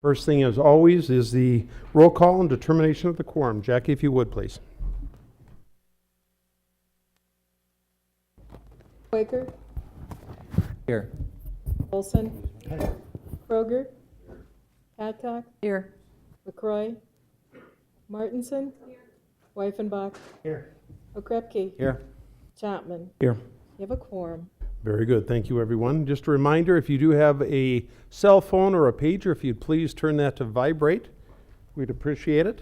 First thing, as always, is the roll call and determination of the quorum. Jackie, if you would, please. Quaker, Here. Olson, Kroger, Adcock, Here. LaCroy, Martinson, Wyffenbach, Here. Okrepke, Here. Chapman. Here. You have a quorum. Very good. Thank you, everyone. Just a reminder, if you do have a cell phone or a pager, if you'd please turn that to vibrate, we'd appreciate it.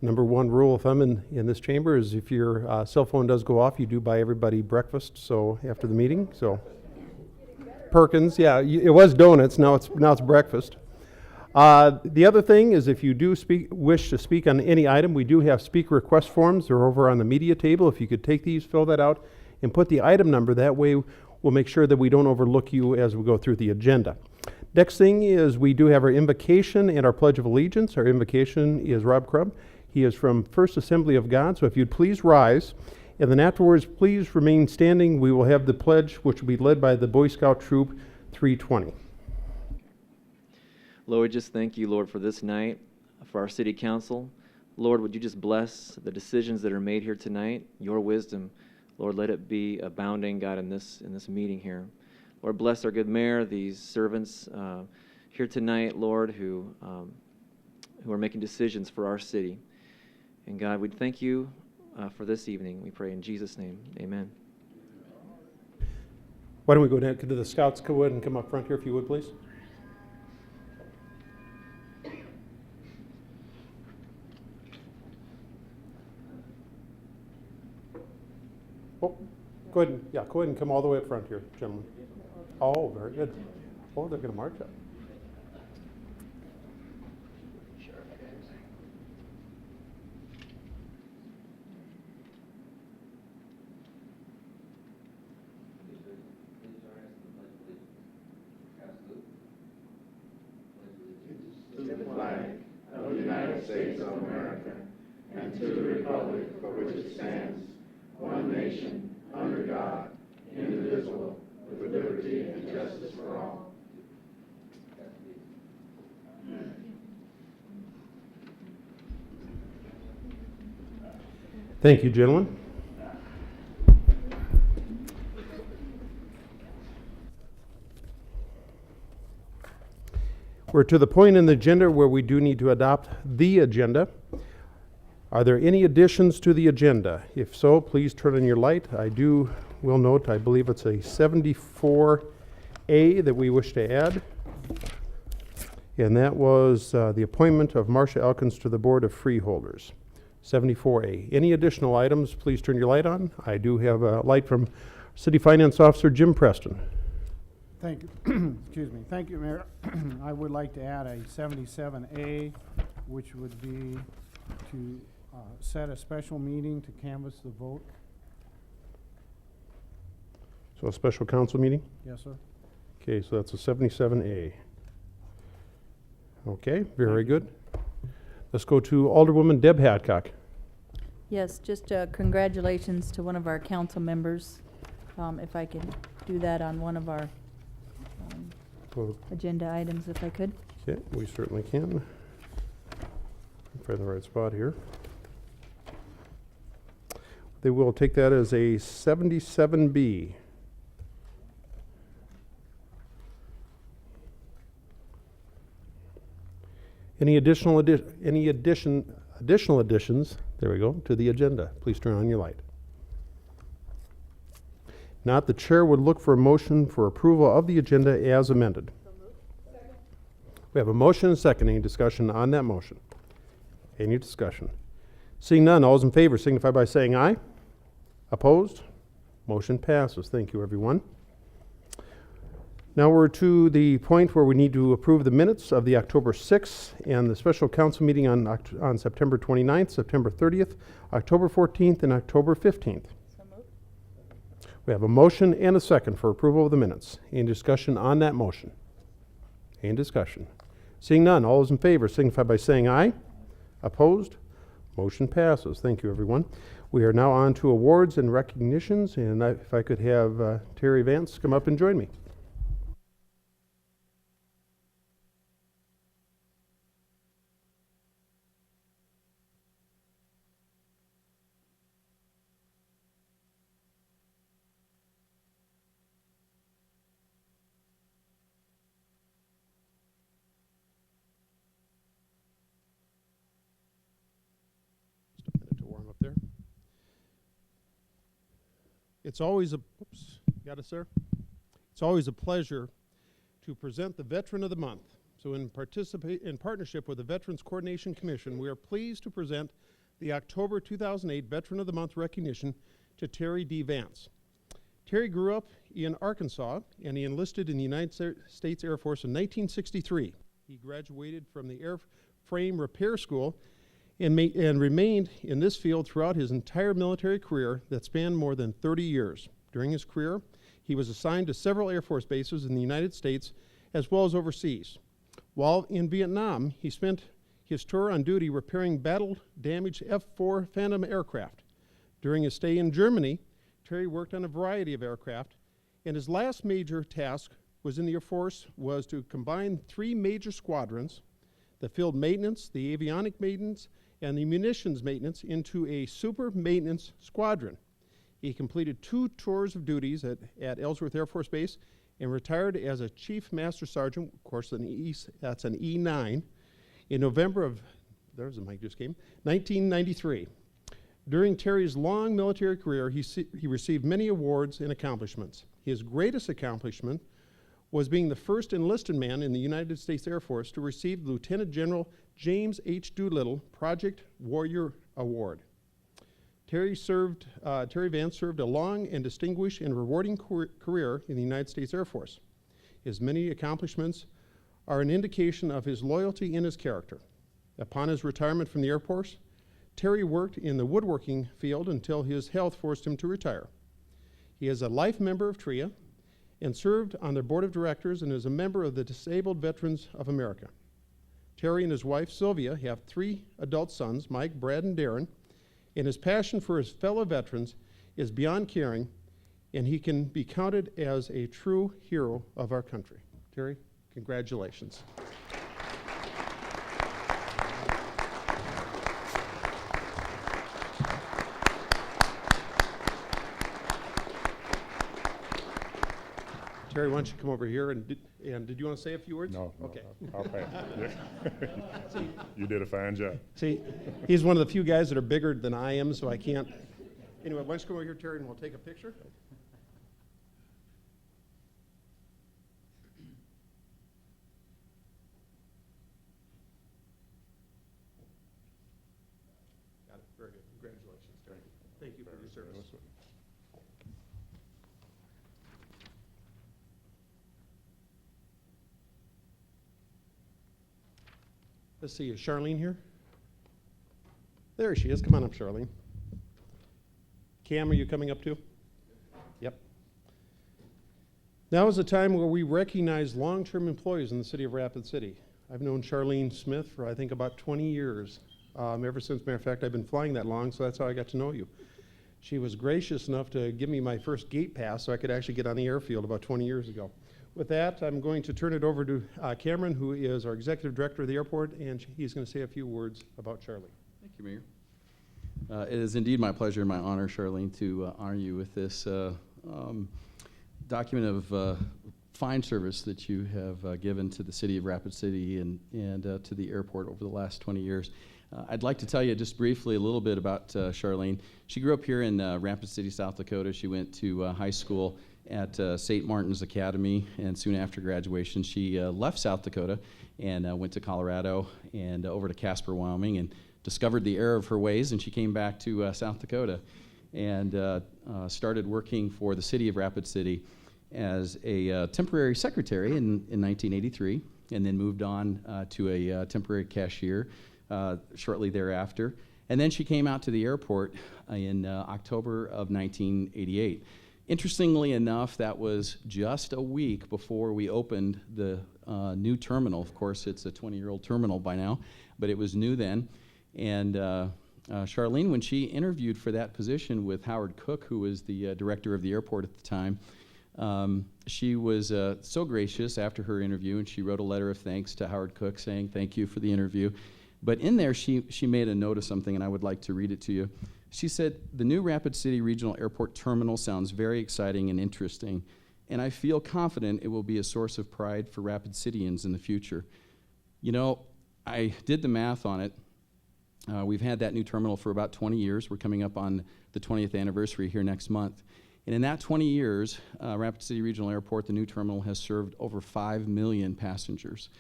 Number one rule of thumb in this chamber is if your cell phone does go off, you do buy everybody breakfast, so after the meeting, so. Perkins, yeah, it was donuts, now it's breakfast. The other thing is if you do wish to speak on any item, we do have speaker request forms. They're over on the media table. If you could take these, fill that out, and put the item number. That way we'll make sure that we don't overlook you as we go through the agenda. Next thing is we do have our invocation and our Pledge of Allegiance. Our invocation is Rob Krubb. He is from First Assembly of God, so if you'd please rise. And then afterwards, please remain standing. We will have the pledge, which will be led by the Boy Scout Troop 320. Lord, just thank you, Lord, for this night, for our city council. Lord, would you just bless the decisions that are made here tonight, your wisdom. Lord, let it be abounding, God, in this meeting here. Lord, bless our good mayor, these servants here tonight, Lord, who are making decisions for our city. And God, we thank you for this evening. We pray in Jesus' name. Amen. Why don't we go down to the Scouts, go ahead and come up front here if you would, please. Oh, go ahead and come all the way up front here, gentlemen. Oh, very good. Oh, they're going to march up. To the flag of the United States of America and to the republic for which it stands, one nation, under God, indivisible, with liberty and justice for all. Thank you, gentlemen. We're to the point in the agenda where we do need to adopt the agenda. Are there any additions to the agenda? If so, please turn on your light. Will note, I believe it's a 74A that we wish to add. And that was the appointment of Marcia Elkins to the Board of Freeholders. 74A. Any additional items, please turn your light on. I do have a light from City Finance Officer Jim Preston. Thank you. Excuse me. Thank you, Mayor. I would like to add a 77A, which would be to set a special meeting to canvass the vote. So a special council meeting? Yes, sir. Okay, so that's a 77A. Okay, very good. Let's go to Alderwoman Deb Hadcock. Yes, just congratulations to one of our council members. If I could do that on one of our agenda items, if I could. Okay, we certainly can. Find the right spot here. They will take that as a 77B. Any additional additions? There we go, to the agenda. Please turn on your light. Not, the chair would look for a motion for approval of the agenda as amended. We have a motion and a second. Any discussion on that motion? Any discussion? Seeing none, all those in favor signify by saying aye. Opposed? Motion passes. Thank you, everyone. Now we're to the point where we need to approve the minutes of the October 6th and the special council meeting on September 29th, September 30th, October 14th, and October 15th. We have a motion and a second for approval of the minutes. Any discussion on that motion? Any discussion? Seeing none, all those in favor signify by saying aye. Opposed? Motion passes. Thank you, everyone. We are now on to awards and recognitions, and if I could have Terry Vance come up and join me. It's always a, oops, got it, sir? It's always a pleasure to present the Veteran of the Month. So in partnership with the Veterans Coordination Commission, we are pleased to present the October 2008 Veteran of the Month recognition to Terry D. Vance. Terry grew up in Arkansas, and he enlisted in the United States Air Force in 1963. He graduated from the Airframe Repair School and remained in this field throughout his entire military career that spanned more than 30 years. During his career, he was assigned to several Air Force bases in the United States as well as overseas. While in Vietnam, he spent his tour on duty repairing battle-damaged F-4 Phantom aircraft. During his stay in Germany, Terry worked on a variety of aircraft, and his last major task was in the Air Force was to combine 3 major squadrons, the field maintenance, the avionic maintenance, and the munitions maintenance into a super maintenance squadron. He completed 2 tours of duties at Ellsworth Air Force Base and retired as a Chief Master Sergeant, of course, that's an E9, in November of, there's the mic just came, 1993. During Terry's long military career, he received many awards and accomplishments. His greatest accomplishment was being the first enlisted man in the United States Air Force to receive Lieutenant General James H. Doolittle Project Warrior Award. Terry Vance served a long and distinguished and rewarding career in the United States Air Force. His many accomplishments are an indication of his loyalty and his character. Upon his retirement from the Air Force, Terry worked in the woodworking field until his health forced him to retire. He is a life member of TRIA and served on their board of directors and is a member of the Disabled Veterans of America. Terry and his wife, Sylvia, have 3 adult sons, Mike, Brad, and Darren, and his passion for his fellow veterans is beyond caring, and he can be counted as a true hero of our country. Terry, congratulations. Terry, why don't you come over here, and did you want to say a few words? No, Okay. I'll pass. Yeah. You did a fine job. See, he's one of the few guys that are bigger than I am, so I can't. Anyway, why don't you come over here, Terry, and we'll take a picture? Got it. Very good. Congratulations, Terry. Thank you for your service. Let's see, is Charlene here? There she is. Come on up, Charlene. Cam, are you coming up too? Yep. Now is the time where we recognize long-term employees in the city of Rapid City. I've known Charlene Smith for, I think, about 20 years. Ever since, matter of fact, I've been flying that long, so that's how I got to know you. She was gracious enough to give me my first gate pass so I could actually get on the airfield about 20 years ago. With that, I'm going to turn it over to Cameron, who is our executive director of the airport, and he's going to say a few words about Charlie. Thank you, Mayor. It is indeed my pleasure and my honor, Charlene, to honor you with this document of fine service that you have given to the city of Rapid City and to the airport over the last 20 years. I'd like to tell you just briefly a little bit about Charlene. She grew up here in Rapid City, South Dakota. She went to high school at St. Martin's Academy, and soon after graduation, she left South Dakota and went to Colorado and over to Casper, Wyoming, and discovered the error of her ways, and she came back to South Dakota and started working for the city of Rapid City as a temporary secretary in 1983, and then moved on to a temporary cashier shortly thereafter. And then she came out to the airport in October of 1988. Interestingly enough, that was just a week before we opened the new terminal. Of course, it's a 20-year-old terminal by now, but it was new then. And Charlene, when she interviewed for that position with Howard Cook, who was the director of the airport at the time, she was so gracious after her interview, and she wrote a letter of thanks to Howard Cook saying thank you for the interview. But in there, she made a note of something, and I would like to read it to you. She said, "The new Rapid City Regional Airport Terminal sounds very exciting and interesting, and I feel confident it will be a source of pride for Rapid Cityans in the future." You know, I did the math on it. We've had that new terminal for about 20 years. We're coming up on the 20th anniversary here next month. And in that 20 years, Rapid City Regional Airport, the new terminal, has served over 5 million passengers.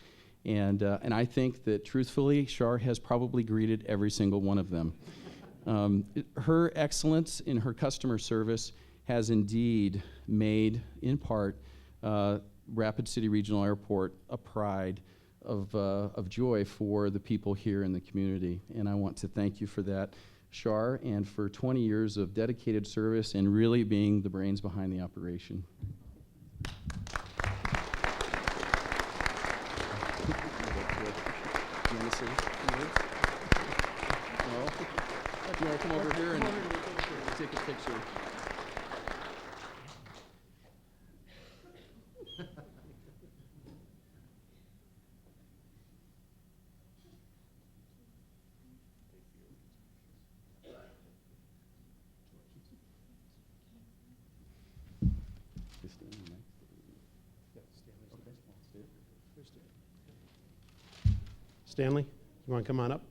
And I think that, truthfully, Shar has probably greeted every single one of them. Her excellence in her customer service has indeed made, in part, Rapid City Regional Airport a pride of joy for the people here in the community. And I want to thank you for that, Shar, and for 20 years of dedicated service and really being the brains behind the operation. You want to say a few words? No? You want to come over here and take a picture? Stanley, you want to come on up?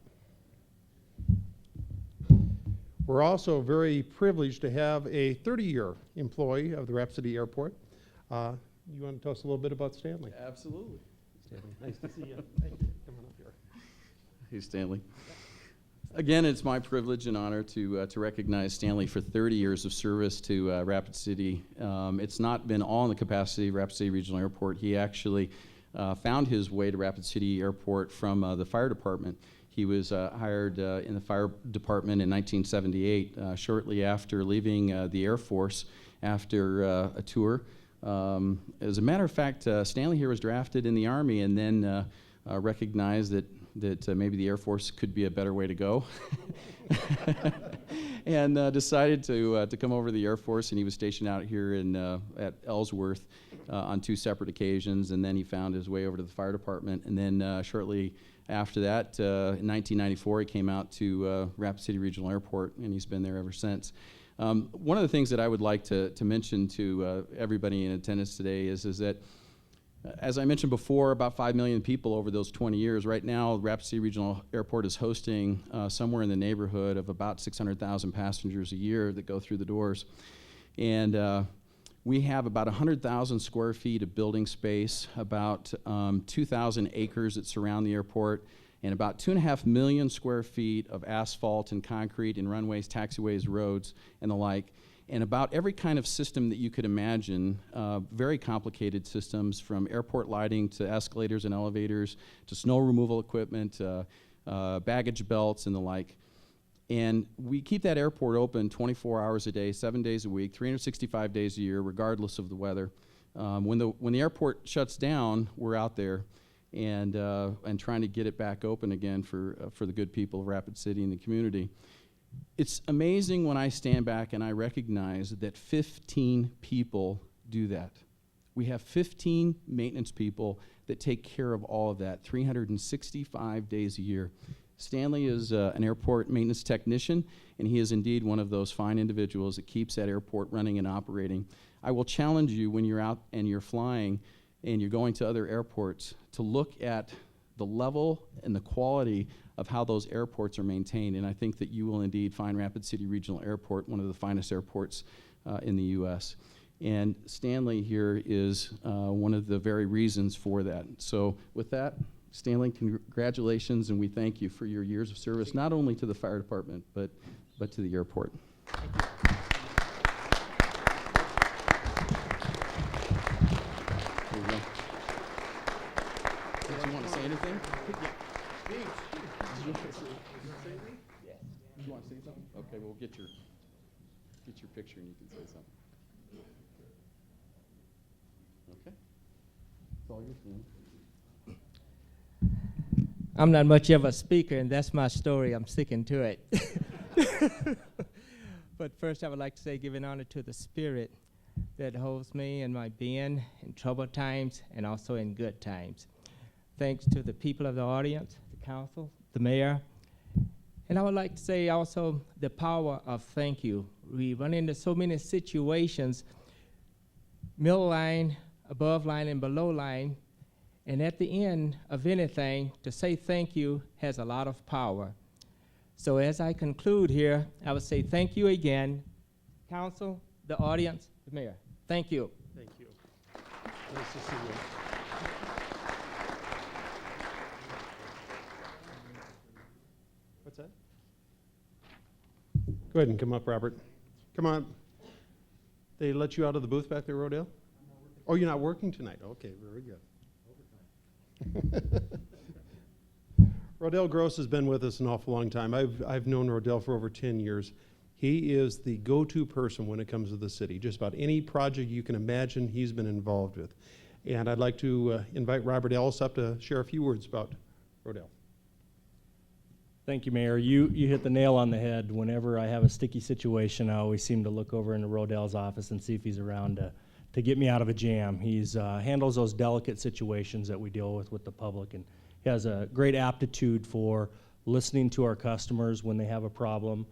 We're also very privileged to have a 30-year employee of the Rapid City Airport. You want to tell us a little bit about Stanley? Absolutely. Stanley, nice to see you. Thank you. Come on up here. Hey, Stanley. Again, it's my privilege and honor to recognize Stanley for 30 years of service to Rapid City. It's not been all in the capacity of Rapid City Regional Airport. He actually found his way to Rapid City Airport from the fire department. He was hired in the fire department in 1978, shortly after leaving the Air Force after a tour. As a matter of fact, Stanley here was drafted in the Army and then recognized that maybe the Air Force could be a better way to go. And decided to come over to the Air Force, and he was stationed out here at Ellsworth on 2 separate occasions, and then he found his way over to the fire department, and then shortly after that, in 1994, he came out to Rapid City Regional Airport, and he's been there ever since. One of the things that I would like to mention to everybody in attendance today is that, as I mentioned before, about 5 million people over those 20 years. Right now, Rapid City Regional Airport is hosting somewhere in the neighborhood of about 600,000 passengers a year that go through the doors. And we have about 100,000 square feet of building space, about 2,000 acres that surround the airport, and about 2.5 million square feet of asphalt and concrete and runways, taxiways, roads, and the like. And about every kind of system that you could imagine, very complicated systems, from airport lighting to escalators and elevators to snow removal equipment, baggage belts, and the like. And we keep that airport open 24 hours a day, 7 days a week, 365 days a year, regardless of the weather. When the airport shuts down, we're out there and trying to get it back open again for the good people of Rapid City and the community. It's amazing when I stand back and I recognize that 15 people do that. We have 15 maintenance people that take care of all of that 365 days a year. Stanley is an airport maintenance technician, and he is indeed one of those fine individuals that keeps that airport running and operating. I will challenge you, when you're out and you're flying and you're going to other airports, to look at the level and the quality of how those airports are maintained, and I think that you will indeed find Rapid City Regional Airport one of the finest airports in the U.S. And Stanley here is one of the very reasons for that. So with that, Stanley, congratulations, and we thank you for your years of service, not only to the fire department, but to the airport. There you go. Did you want to say anything? You want to say something? Okay, we'll get your picture and you can say something. Okay. It's all yours, man. I'm not much of a speaker, and that's my story. I'm sticking to it. But first, I would like to say, giving honor to the Spirit that holds me in my being in troubled times and also in good times. Thanks to the people of the audience, the council, the mayor. And I would like to say also the power of thank you. We run into so many situations, middle line, above line, and below line. And at the end of anything, to say thank you has a lot of power. So as I conclude here, I would say thank you again, council, the audience, the mayor. Thank you. Thank you. Nice to see you. What's that? Go ahead and come up, Robert. Come on. They let you out of the booth back there, Rodale? Oh, you're not working tonight? Okay, very good. Rodale Gross has been with us an awful long time. I've known Rodale for over 10 years. He is the go-to person when it comes to the city. Just about any project you can imagine, he's been involved with. And I'd like to invite Robert Ellis up to share a few words about Rodale. Thank you, Mayor. You hit the nail on the head. Whenever I have a sticky situation, I always seem to look over into Rodale's office and see if he's around to get me out of a jam. He's handles those delicate situations that we deal with the public, and he has a great aptitude for listening to our customers when they have a problem,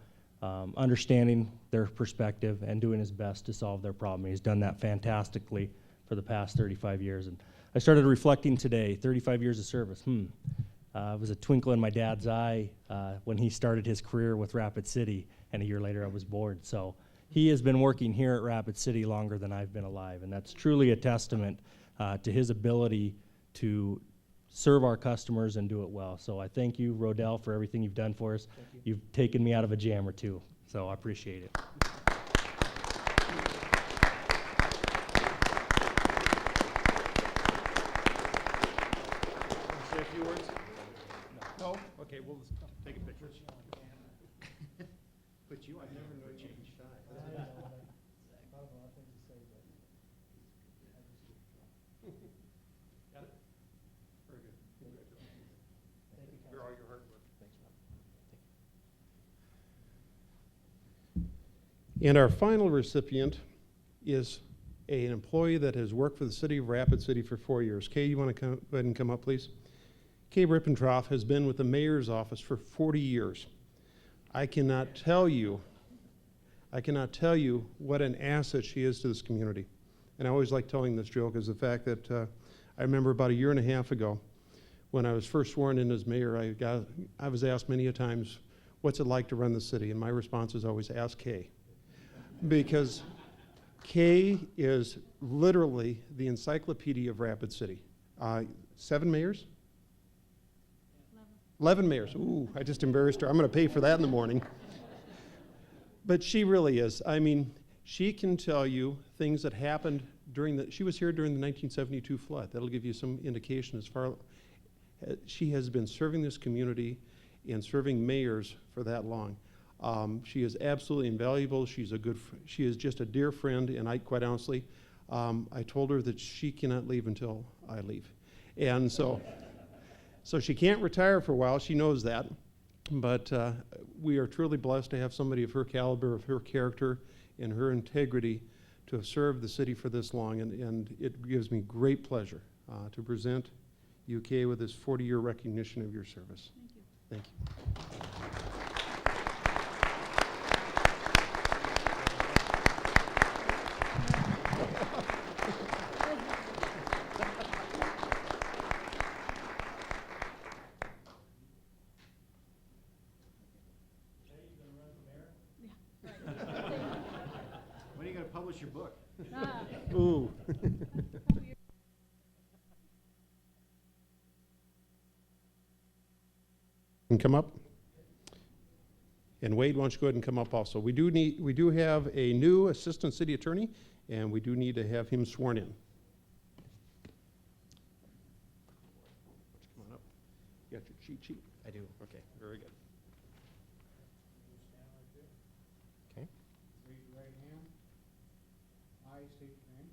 understanding their perspective, and doing his best to solve their problem. He's done that fantastically for the past 35 years. And I started reflecting today, 35 years of service. It was a twinkle in my dad's eye when he started his career with Rapid City, and a year later I was born. So he has been working here at Rapid City longer than I've been alive, and that's truly a testament to his ability to serve our customers and do it well. So I thank you, Rodale, for everything you've done for us. You've taken me out of a jam or two, so I appreciate it. Say a few words? No? Okay, we'll just take a picture. But you, I never know change. Got it? Very good. Congratulations. Thank you for all your hard work. Thanks, Rob. And our final recipient is an employee that has worked for the city of Rapid City for 4 years. Kay, you want to go ahead and come up, please? Kay Rippentroff has been with the mayor's office for 40 years. I cannot tell you what an asset she is to this community. And I always like telling this joke is the fact that I remember about a year and a half ago when I was first sworn in as mayor, I was asked many a times, what's it like to run the city? And my response is always, ask Kay. Because Kay is literally the encyclopedia of Rapid City. 7 mayors? 11 mayors. Ooh, I just embarrassed her. I'm going to pay for that in the morning. But she really is. I mean, she can tell you things that happened she was here during the 1972 flood. That'll give you some indication as far, she has been serving this community and serving mayors for that long. She is absolutely invaluable. She is just a dear friend, and quite honestly, I told her that she cannot leave until I leave. And so she can't retire for a while, she knows that, but we are truly blessed to have somebody of her caliber, of her character, and her integrity to have served the city for this long, and it gives me great pleasure to present UK with this 40-year recognition of your service. Thank you. Thank you. When are you going to publish your book? Ooh. And come up. And Wade, why don't you go ahead and come up also? We do have a new assistant city attorney, and we do need to have him sworn in. Come on up. You got your cheat sheet? I do. Okay, very good. Okay. Raise your right hand. I state your name.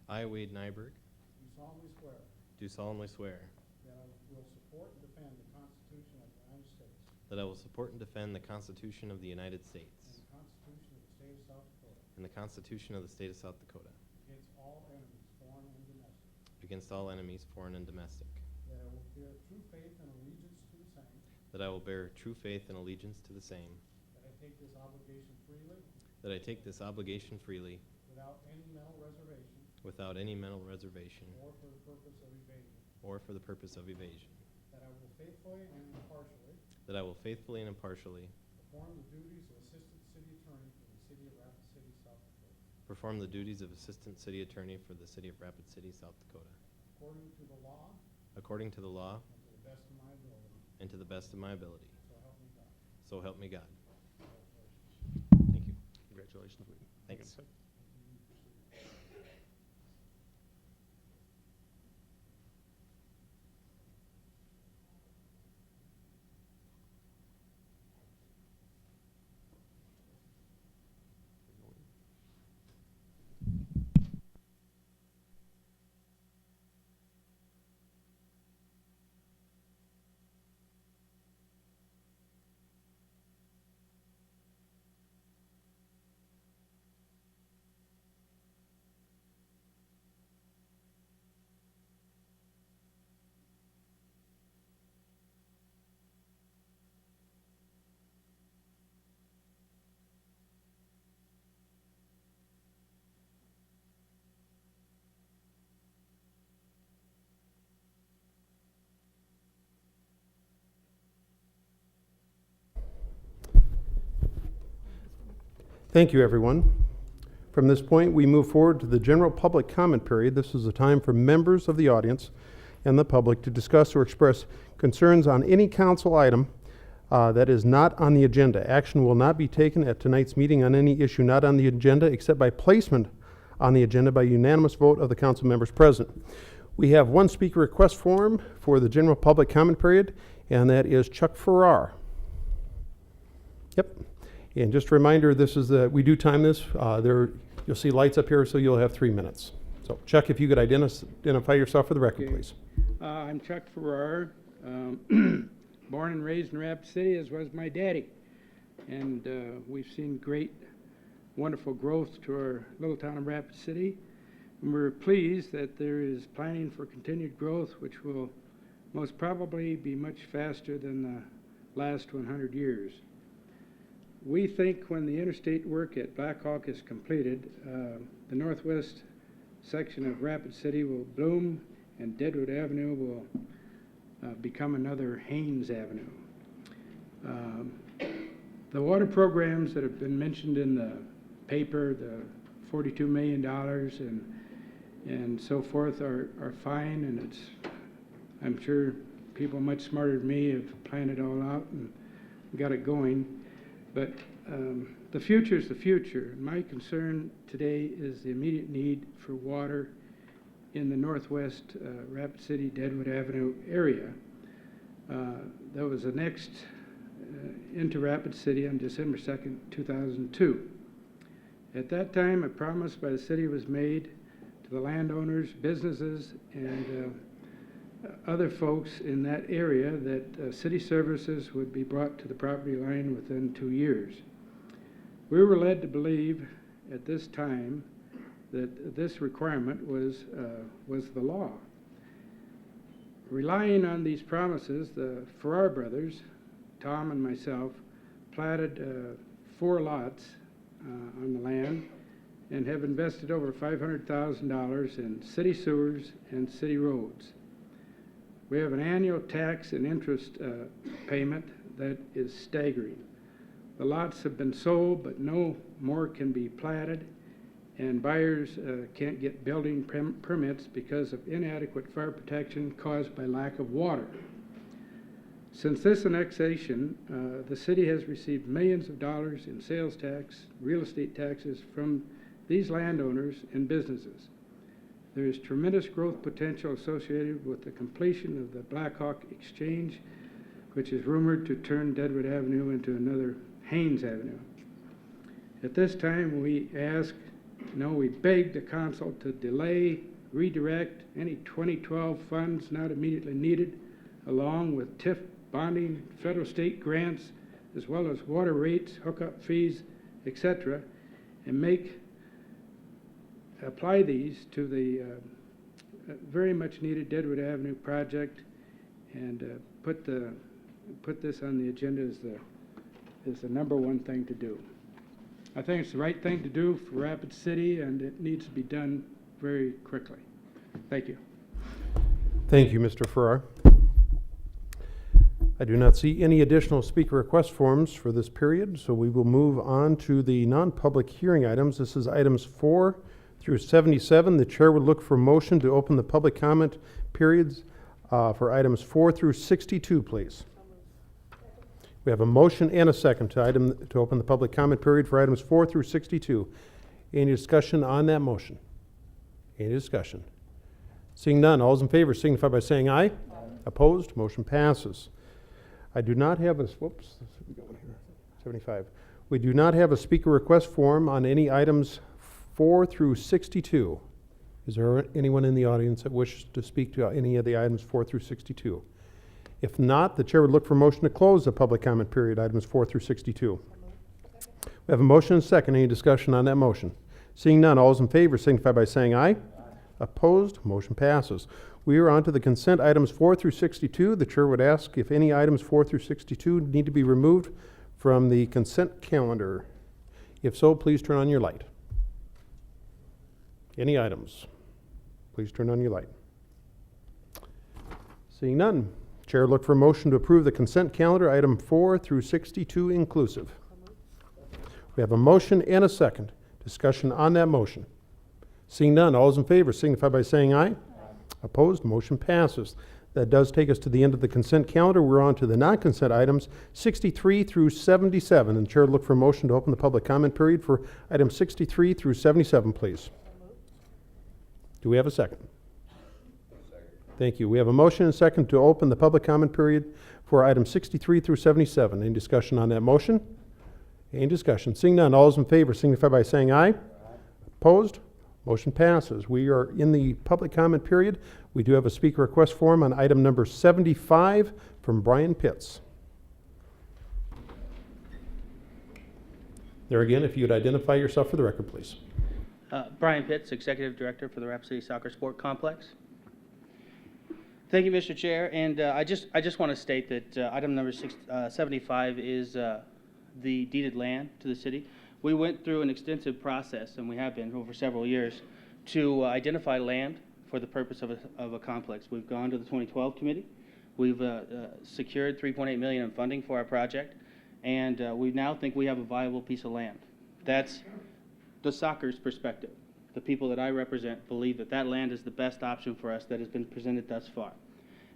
I, Wade Nyberg, Do solemnly swear do solemnly swear that I will support and defend the Constitution of the United States that I will support and defend the Constitution of the United States and the Constitution of the State of South Dakota and the Constitution of the State of South Dakota against all enemies, foreign and domestic, against all enemies, foreign and domestic, that I will bear true faith and allegiance to the same, that I will bear true faith and allegiance to the same, that I take this obligation freely that I take this obligation freely without any mental reservation without any mental reservation or for the purpose of evasion, or for the purpose of evasion, that I will faithfully and impartially that I will faithfully and impartially perform the duties of Assistant City Attorney for the City of Rapid City, South Dakota, perform the duties of Assistant City Attorney for the City of Rapid City, South Dakota, according to the law according to the law and to the best of my ability. and to the best of my ability. So help me God. So help me God. Thank you. Congratulations. Thanks. Thank you, everyone. From this point, we move forward to the general public comment period. This is a time for members of the audience and the public to discuss or express concerns on any council item that is not on the agenda. Action will not be taken at tonight's meeting on any issue not on the agenda except by placement on the agenda by unanimous vote of the council members present. We have one speaker request form for the general public comment period, and that is Chuck Farrar. Yep. And just a reminder, this is we do time this. You'll see lights up here, so you'll have 3 minutes. So Chuck, if you could identify yourself for the record, Okay. please. I'm Chuck Farrar, born and raised in Rapid City, as was my daddy. And we've seen great, wonderful growth to our little town of Rapid City. And we're pleased that there is planning for continued growth, which will most probably be much faster than the last 100 years. We think when the interstate work at Black Hawk is completed, the northwest section of Rapid City will bloom and Deadwood Avenue will become another Haynes Avenue. The water programs that have been mentioned in the paper, the $42 million and so forth are fine, and it's, I'm sure people much smarter than me have planned it all out and got it going. But the future is the future. My concern today is the immediate need for water in the northwest Rapid City, Deadwood Avenue area. That was annexed into Rapid City on December 2nd, 2002. At that time, a promise by the city was made to the landowners, businesses, and other folks in that area that city services would be brought to the property line within 2 years. We were led to believe at this time that this requirement was the law. Relying on these promises, the Farrar brothers, Tom and myself, platted 4 lots on the land and have invested over $500,000 in city sewers and city roads. We have an annual tax and interest payment that is staggering. The lots have been sold, but no more can be platted, and buyers can't get building permits because of inadequate fire protection caused by lack of water. Since this annexation, the city has received millions of dollars in sales tax, real estate taxes from these landowners and businesses. There is tremendous growth potential associated with the completion of the Black Hawk Exchange, which is rumored to turn Deadwood Avenue into another Haynes Avenue. At this time, we beg the council to delay, redirect any 2012 funds not immediately needed, along with TIF bonding, federal state grants, as well as water rates, hookup fees, etc., and apply these to the very much needed Deadwood Avenue project, and put this on the agenda as the number one thing to do. I think it's the right thing to do for Rapid City, and it needs to be done very quickly. Thank you. Thank you, Mr. Farrar. I do not see any additional speaker request forms for this period, so we will move on to the non-public hearing items. This is items 4 through 77. The chair would look for motion to open the public comment periods for items 4 through 62, please. We have a motion and a second to open the public comment period for items 4 through 62. Any discussion on that motion? Any discussion? Seeing none, all those in favor signify by saying aye. Aye. Opposed? Motion passes. I do not have a, whoops, this is going here, 75. We do not have a speaker request form on any items 4 through 62. Is there anyone in the audience that wishes to speak to any of the items 4 through 62? If not, the chair would look for a motion to close the public comment period, items 4 through 62. We have a motion and a second. Any discussion on that motion? Seeing none, all those in favor signify by saying aye. Aye. Opposed? Motion passes. We are on to the consent items 4 through 62. The chair would ask if any items 4 through 62 need to be removed from the consent calendar. If so, please turn on your light. Any items? Please turn on your light. Seeing none, chair would look for a motion to approve the consent calendar, item 4 through 62 inclusive. We have a motion and a second. Discussion on that motion. Seeing none, all those in favor signify by saying aye. Aye. Opposed? Motion passes. That does take us to the end of the consent calendar. We're on to the non-consent items 63 through 77. And the chair would look for a motion to open the public comment period for items 63 through 77, please. Do we have a second? Thank you. We have a motion and a second to open the public comment period for items 63 through 77. Any discussion on that motion? Any discussion? Seeing none, all those in favor signify by saying aye. Aye. Opposed? Motion passes. We are in the public comment period. We do have a speaker request form on item number 75 from Brian Pitts. There again, if you'd identify yourself for the record, please. Brian Pitts, Executive Director for the Rapid City Soccer Sport Complex. Thank you, Mr. Chair. And I just want to state that item number 75 is the deeded land to the city. We went through an extensive process, and we have been over several years, to identify land for the purpose of a complex. We've gone to the 2012 committee. We've secured $3.8 million in funding for our project, and we now think we have a viable piece of land. That's the soccer's perspective. The people that I represent believe that that land is the best option for us that has been presented thus far.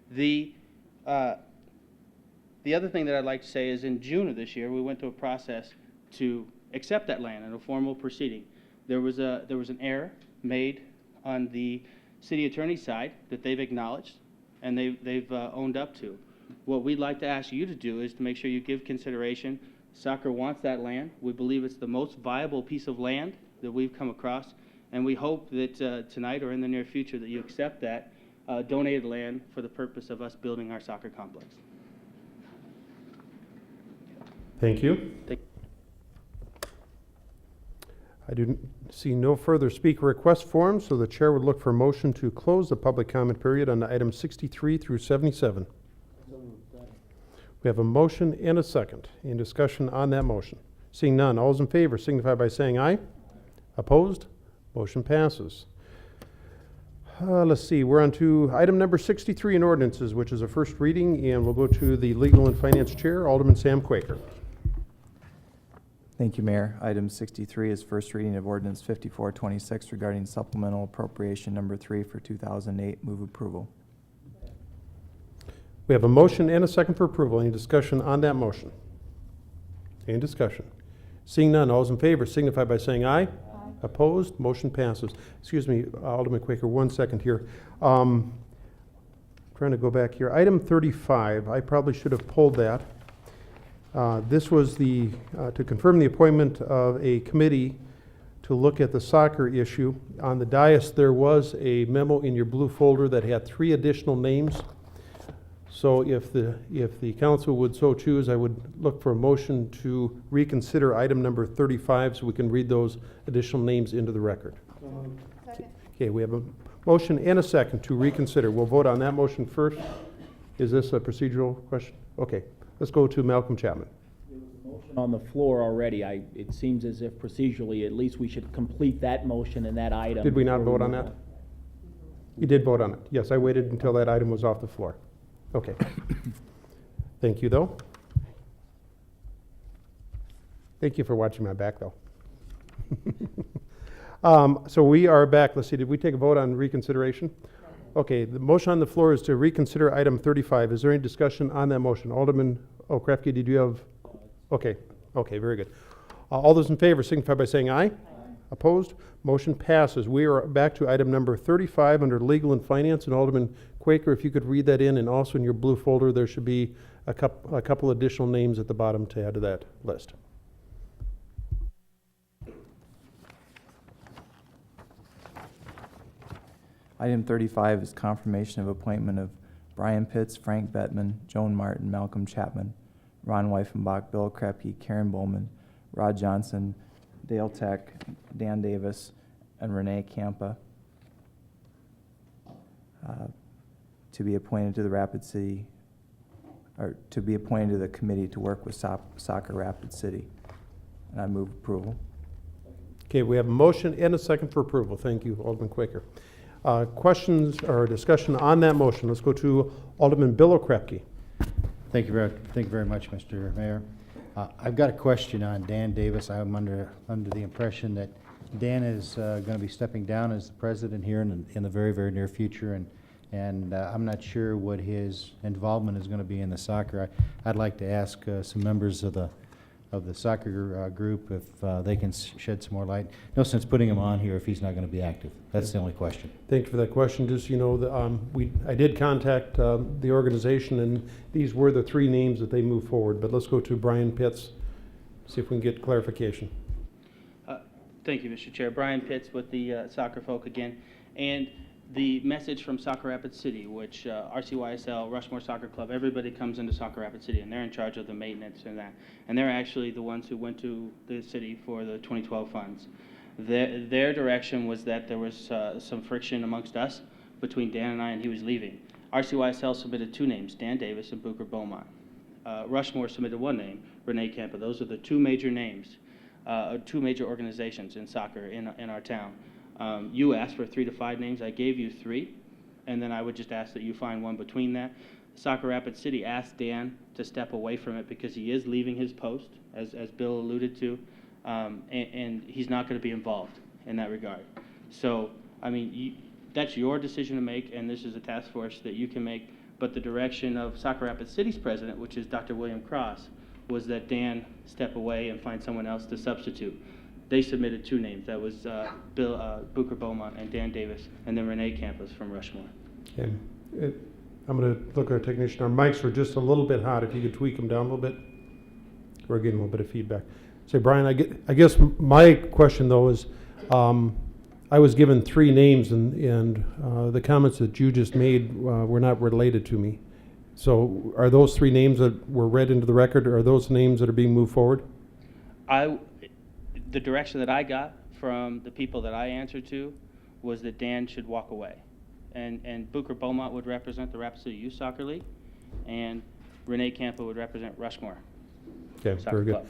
The other thing that I'd like to say is in June of this year, we went through a process to accept that land in a formal proceeding. There was an error made on the city attorney's side that they've acknowledged and they've owned up to. What we'd like to ask you to do is to make sure you give consideration. Soccer wants that land. We believe it's the most viable piece of land that we've come across, and we hope that tonight or in the near future that you accept that donated land for the purpose of us building our soccer complex. Thank you. I do see no further speaker request forms, so the chair would look for a motion to close the public comment period on items 63 through 77. We have a motion and a second. Any discussion on that motion? Seeing none, all those in favor signify by saying aye. Opposed? Motion passes. Let's see, we're on to item number 63 in ordinances, which is a first reading, and we'll go to the Legal and Finance Chair, Alderman Sam Quaker. Thank you, Mayor. Item 63 is first reading of ordinance 5426 regarding supplemental appropriation number 3 for 2008. Move approval. We have a motion and a second for approval. Any discussion on that motion? Any discussion? Seeing none, all those in favor signify by saying aye. Aye. Opposed? Motion passes. Excuse me, Alderman Quaker, 1 second here. Trying to go back here. Item 35, I probably should have pulled that. This was the to confirm the appointment of a committee to look at the soccer issue. On the dais, there was a memo in your blue folder that had 3 additional names. So if the council would so choose, I would look for a motion to reconsider item number 35 so we can read those additional names into the record. Okay, we have a motion and a second to reconsider. We'll vote on that motion first. Is this a procedural question? Okay, let's go to Malcolm Chapman. On the floor already. It seems as if procedurally, at least we should complete that motion and that item. Did we not vote on that? You did vote on it. Yes, I waited until that item was off the floor. Okay. Thank you, though. Thank you for watching my back, though. So we are back. Let's see, did we take a vote on reconsideration? Okay, the motion on the floor is to reconsider item 35. Is there any discussion on that motion? Alderman Krepke, did you have? Okay, very good. All those in favor signify by saying aye. Opposed? Motion passes. We are back to item number 35 under Legal and Finance. And Alderman Quaker, if you could read that in, and also in your blue folder, there should be a couple additional names at the bottom to add to that list. Item 35 is confirmation of appointment of Brian Pitts, Frank Bettman, Joan Martin, Malcolm Chapman, Ron Weifenbach, Bill Krepke, Karen Bowman, Rod Johnson, Dale Tech, Dan Davis, and Renee Campa to be appointed to the Rapid City, or to be appointed to the committee to work with Soccer Rapid City. And I move approval. Okay, we have a motion and a second for approval. Thank you, Alderman Quaker. Questions or discussion on that motion? Let's go to Alderman Bill Krepke. Thank you very much, Mr. Mayor. I've got a question on Dan Davis. I'm under the impression that Dan is going to be stepping down as the president here in the very, very near future, and I'm not sure what his involvement is going to be in the soccer. I'd like to ask some members of the soccer group if they can shed some more light. No sense putting him on here if he's not going to be active. That's the only question. Thank you for that question. Just, you know, I did contact the organization, and these were the three names that they moved forward. But let's go to Brian Pitts, see if we can get clarification. Thank you, Mr. Chair. Brian Pitts with the soccer folk again. And the message from Soccer Rapid City, which RCYSL, Rushmore Soccer Club, everybody comes into Soccer Rapid City, and they're in charge of the maintenance and that. And they're actually the ones who went to the city for the 2012 funds. Their direction was that there was some friction amongst us between Dan and I, and he was leaving. RCYSL submitted two names, Dan Davis and Booker Beaumont. Rushmore submitted one name, Renee Campa. Those are the two major names, two major organizations in soccer in our town. You asked for 3 to 5 names. I gave you 3, and then I would just ask that you find one between that. Soccer Rapid City asked Dan to step away from it because he is leaving his post, as Bill alluded to, and he's not going to be involved in that regard. So, I mean, that's your decision to make, and this is a task force that you can make, but the direction of Soccer Rapid City's president, which is Dr. William Cross, was that Dan step away and find someone else to substitute. They submitted 2 names. That was Booker Beaumont and Dan Davis, and then Renee Campos from Rushmore. Okay. I'm going to look at our technician. Our mics are just a little bit hot. If you could tweak them down a little bit. We're getting a little bit of feedback. Say, Brian, I guess my question, though, is I was given 3 names, and the comments that you just made were not related to me. So are those 3 names that were read into the record, or are those names that are being moved forward? The direction that I got from the people that I answered to was that Dan should walk away. And Booker Beaumont would represent the Rapid City Youth Soccer League, and Renee Campa would represent Rushmore. Okay, Soccer very good. Club.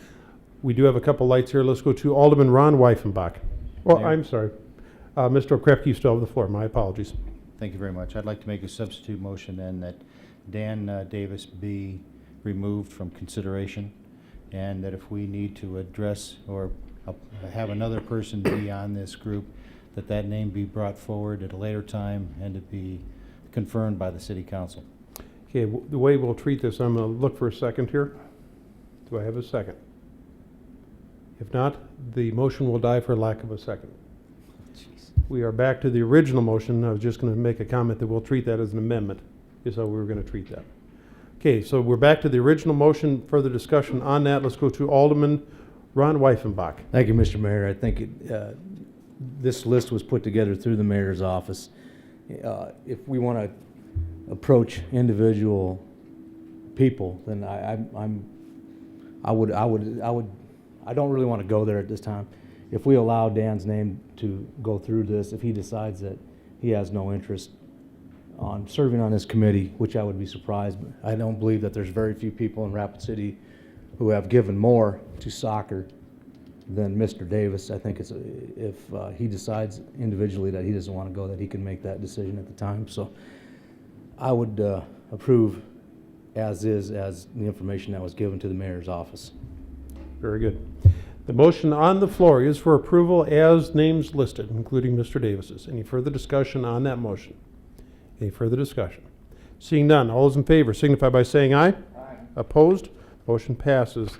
We do have a couple lights here. Let's go to Alderman Ron Weifenbach. Well, Mayor. I'm sorry. Mr. Krepke, you still have the floor. My apologies. Thank you very much. I'd like to make a substitute motion then that Dan Davis be removed from consideration, and that if we need to address or have another person be on this group, that name be brought forward at a later time and to be confirmed by the city council. Okay, the way we'll treat this, I'm going to look for a second here. Do I have a second? If not, the motion will die for lack of a second. Jeez. We are back to the original motion. I was just going to make a comment that we'll treat that as an amendment, is how we were going to treat that. Okay, so we're back to the original motion. Further discussion on that. Let's go to Alderman Ron Weifenbach. Thank you, Mr. Mayor. I think this list was put together through the mayor's office. If we want to approach individual people, then I don't really want to go there at this time. If we allow Dan's name to go through this, if he decides that he has no interest on serving on this committee, which I would be surprised, but I don't believe that there's very few people in Rapid City who have given more to soccer than Mr. Davis. I think if he decides individually that he doesn't want to go, that he can make that decision at the time. So I would approve as is, as the information that was given to the mayor's office. Very good. The motion on the floor is for approval as names listed, including Mr. Davis's. Any further discussion on that motion? Any further discussion? Seeing none, all those in favor signify by saying aye. Aye. Opposed? Motion passes.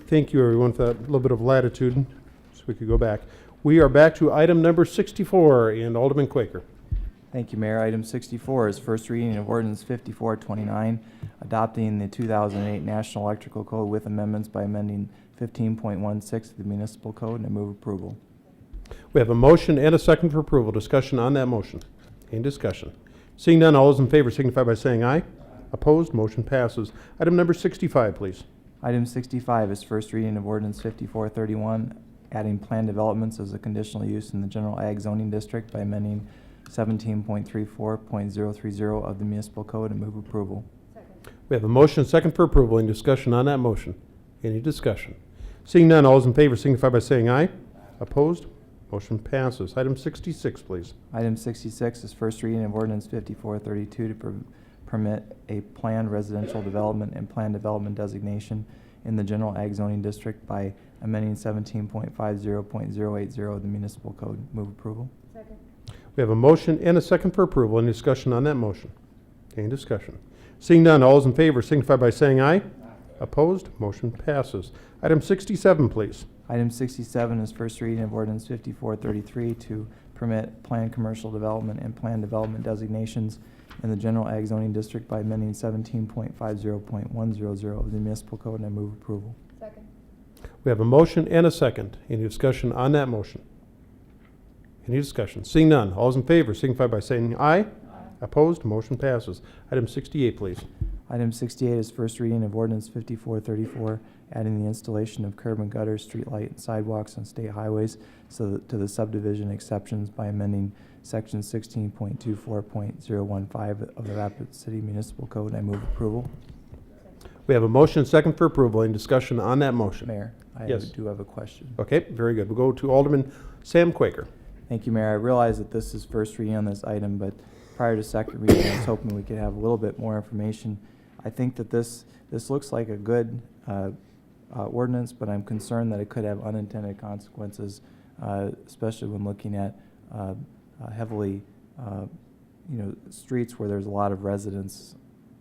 Thank you, everyone, for that little bit of latitude, so we could go back. We are back to item number 64, and Alderman Quaker. Thank you, Mayor. Item 64 is first reading of ordinance 5429, adopting the 2008 National Electrical Code with amendments by amending 15.16 of the Municipal Code, and I move approval. We have a motion and a second for approval. Discussion on that motion. Any discussion? Seeing none, all those in favor signify by saying aye. Opposed? Motion passes. Item number 65, please. Item 65 is first reading of ordinance 5431, adding planned developments as a conditional use in the general ag zoning district by amending 17.34.030 of the Municipal Code, and move approval. We have a motion and second for approval. Any discussion on that motion? Any discussion? Seeing none, all those in favor signify by saying aye. Opposed? Motion passes. Item 66, please. Item 66 is first reading of ordinance 5432 to permit a planned residential development and planned development designation in the general ag zoning district by amending 17.50.080 of the Municipal Code. Move approval. Second. We have a motion and a second for approval. Any discussion on that motion? Any discussion? Seeing none, all those in favor signify by saying aye. Opposed? Motion passes. Item 67, please. Item 67 is first reading of ordinance 5433 to permit planned commercial development and planned development designations in the general ag zoning district by amending 17.50.100 of the Municipal Code, and I move approval. Second. We have a motion and a second. Any discussion on that motion? Any discussion? Seeing none, all those in favor signify by saying aye. Opposed? Motion passes. Item 68, please. Item 68 is first reading of ordinance 5434, adding the installation of curb and gutter, street light, and sidewalks on state highways to the subdivision exceptions by amending section 16.24.015 of the Rapid City Municipal Code, and I move approval. We have a motion and second for approval. Any discussion on that motion? Mayor, I Yes. do have a question. Okay, very good. We'll go to Alderman Sam Quaker. Thank you, Mayor. I realize that this is first reading on this item, but prior to second reading, I was hoping we could have a little bit more information. I think that this looks like a good ordinance, but I'm concerned that it could have unintended consequences, especially when looking at heavily, streets where there's a lot of residents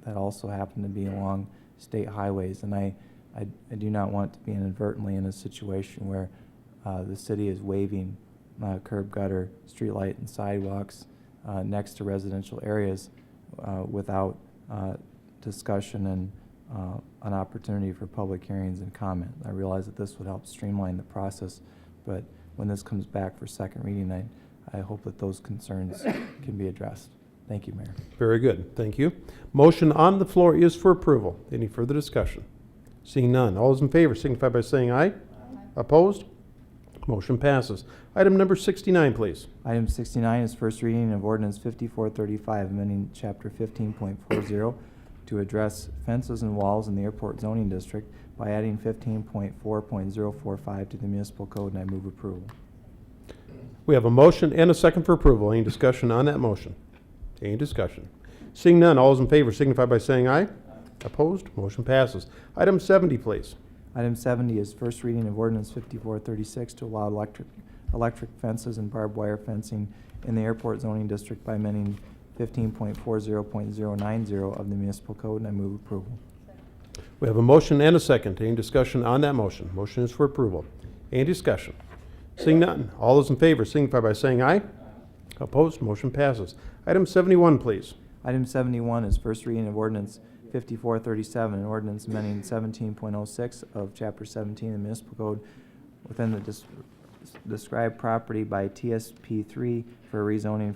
that also happen to be along state highways. And I do not want to be inadvertently in a situation where the city is waiving curb, gutter, street light, and sidewalks next to residential areas without discussion and an opportunity for public hearings and comment. I realize that this would help streamline the process, but when this comes back for second reading, I hope that those concerns can be addressed. Thank you, Mayor. Very good. Thank you. Motion on the floor is for approval. Any further discussion? Seeing none. All those in favor signify by saying aye. Opposed? Motion passes. Item number 69, please. Item 69 is first reading of ordinance 5435, amending chapter 15.40 to address fences and walls in the airport zoning district by adding 15.4.045 to the municipal code, and I move approval. We have a motion and a second for approval. Any discussion on that motion? Any discussion? Seeing none, all those in favor signify by saying aye. Opposed? Motion passes. Item 70, please. Item 70 is first reading of ordinance 5436 to allow electric fences and barbed wire fencing in the airport zoning district by amending 15.40.090 of the municipal code, and I move approval. We have a motion and a second. Any discussion on that motion? Motion is for approval. Any discussion? Seeing none, all those in favor signify by saying aye. Opposed? Motion passes. Item 71, please. Item 71 is first reading of ordinance 5437, an ordinance amending 17.06 of Chapter 17 of the Municipal Code within the described property by TSP3 for rezoning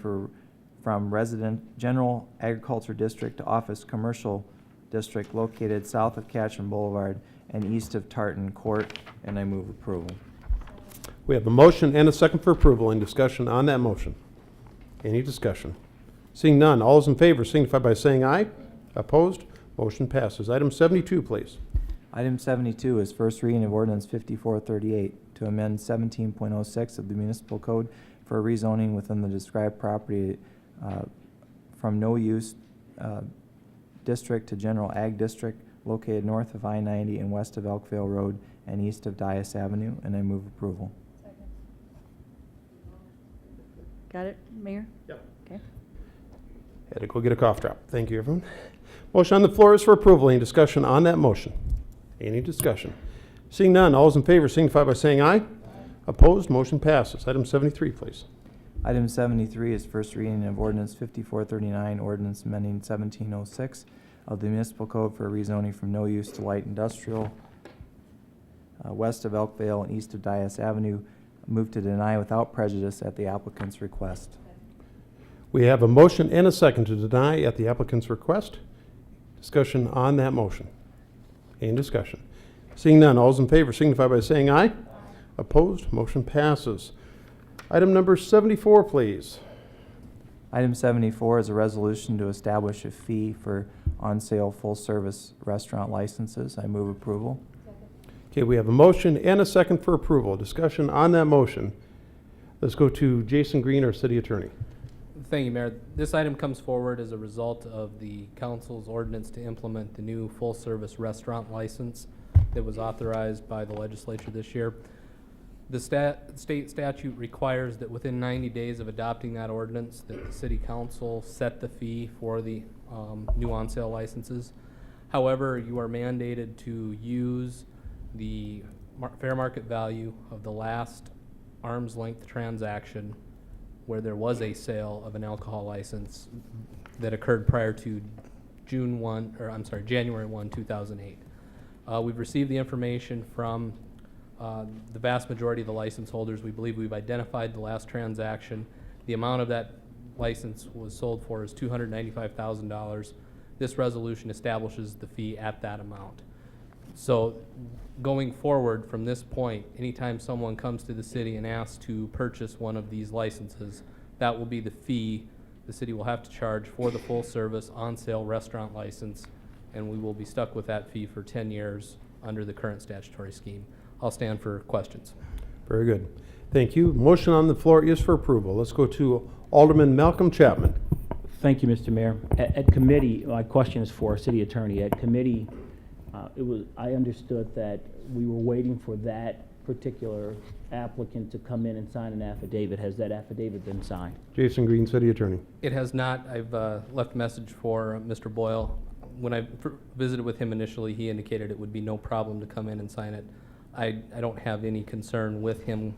from resident general agriculture district to office commercial district located south of Catchman Boulevard and east of Tartan Court, and I move approval. We have a motion and a second for approval. Any discussion on that motion? Any discussion? Seeing none, all those in favor signify by saying aye. Opposed? Motion passes. Item 72, please. Item 72 is first reading of ordinance 5438 to amend 17.06 of the municipal code for rezoning within the described property from no use District to General Ag District located north of I-90 and west of Elkvale Road and east of Dias Avenue, and I move approval. Got it, Mayor? Yep. Okay. Had to go get a cough drop. Thank you, everyone. Motion on the floor is for approval. Any discussion on that motion? Any discussion? Seeing none, all those in favor signify by saying aye. Opposed, motion passes. Item 73, please. Item 73 is first reading of ordinance 5439, ordinance amending 1706 of the municipal code for rezoning from no use to light industrial west of Elkvale and east of Dias Avenue. Move to deny without prejudice at the applicant's request. We have a motion and a second to deny at the applicant's request. Discussion on that motion. Any discussion? Seeing none, all those in favor signify by saying aye. Opposed, motion passes. Item number 74, please. Item 74 is a resolution to establish a fee for on-sale full-service restaurant licenses. I move approval. Okay, we have a motion and a second for approval. Discussion on that motion. Let's go to Jason Green, our city attorney. Thank you, Mayor. This item comes forward as a result of the council's ordinance to implement the new full-service restaurant license that was authorized by the legislature this year. The state statute requires that within 90 days of adopting that ordinance, that the city council set the fee for the new on-sale licenses. However, you are mandated to use the fair market value of the last arm's length transaction where there was a sale of an alcohol license that occurred prior to January 1, 2008. We've received the information from the vast majority of the license holders. We believe we've identified the last transaction. The amount of that license was sold for is $295,000. This resolution establishes the fee at that amount. So going forward from this point, anytime someone comes to the city and asks to purchase one of these licenses, that will be the fee the city will have to charge for the full service on-sale restaurant license, and we will be stuck with that fee for 10 years under the current statutory scheme. I'll stand for questions. Very good. Thank you. Motion on the floor is for approval. Let's go to Alderman Malcolm Chapman. Thank you, Mr. Mayor. At committee, my question is for our city attorney. At committee, I understood that we were waiting for that particular applicant to come in and sign an affidavit. Has that affidavit been signed? Jason Green, city attorney. It has not. I've left a message for Mr. Boyle. When I visited with him initially, he indicated it would be no problem to come in and sign it. I don't have any concern with him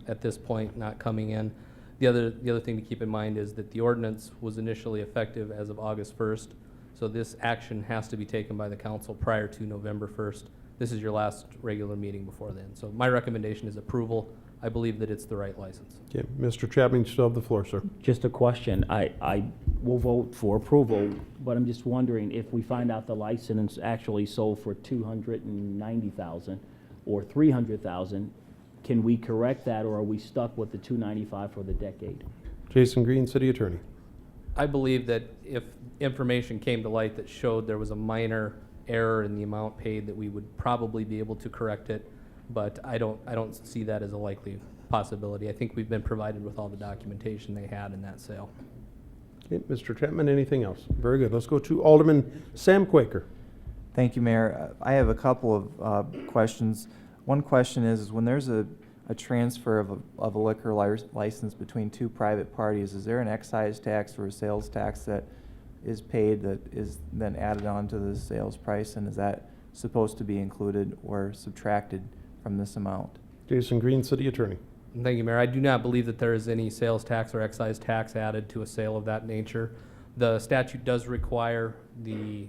at this point not coming in. The other thing to keep in mind is that the ordinance was initially effective as of August 1st, so this action has to be taken by the council prior to November 1st. This is your last regular meeting before then. So my recommendation is approval. I believe that it's the right license. Okay, Mr. Chapman, you still have the floor, sir. Just a question. I will vote for approval, but I'm just wondering if we find out the license actually sold for $290,000 or $300,000, can we correct that, or are we stuck with the $295 for the decade? Jason Green, city attorney. I believe that if information came to light that showed there was a minor error in the amount paid, that we would probably be able to correct it, but I don't see that as a likely possibility. I think we've been provided with all the documentation they had in that sale. Okay, Mr. Chapman, anything else? Very good. Let's go to Alderman Sam Quaker. Thank you, Mayor. I have a couple of questions. One question is when there's a transfer of a liquor license between two private parties, is there an excise tax or a sales tax that is paid that is then added on to the sales price, and is that supposed to be included or subtracted from this amount? Jason Green, city attorney. Thank you, Mayor. I do not believe that there is any sales tax or excise tax added to a sale of that nature. The statute does require that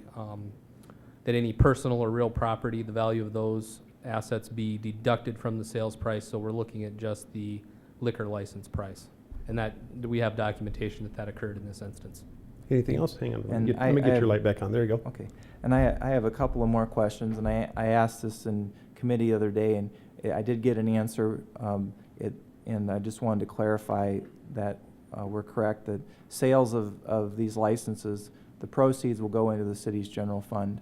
any personal or real property, the value of those assets be deducted from the sales price, so we're looking at just the liquor license price. And that we have documentation that occurred in this instance. Anything else? Hang on. And Let me get your light back on. There you go. Okay. And I have a couple of more questions, and I asked this in committee the other day, and I did get an answer, and I just wanted to clarify that we're correct, that sales of these licenses, the proceeds will go into the city's general fund.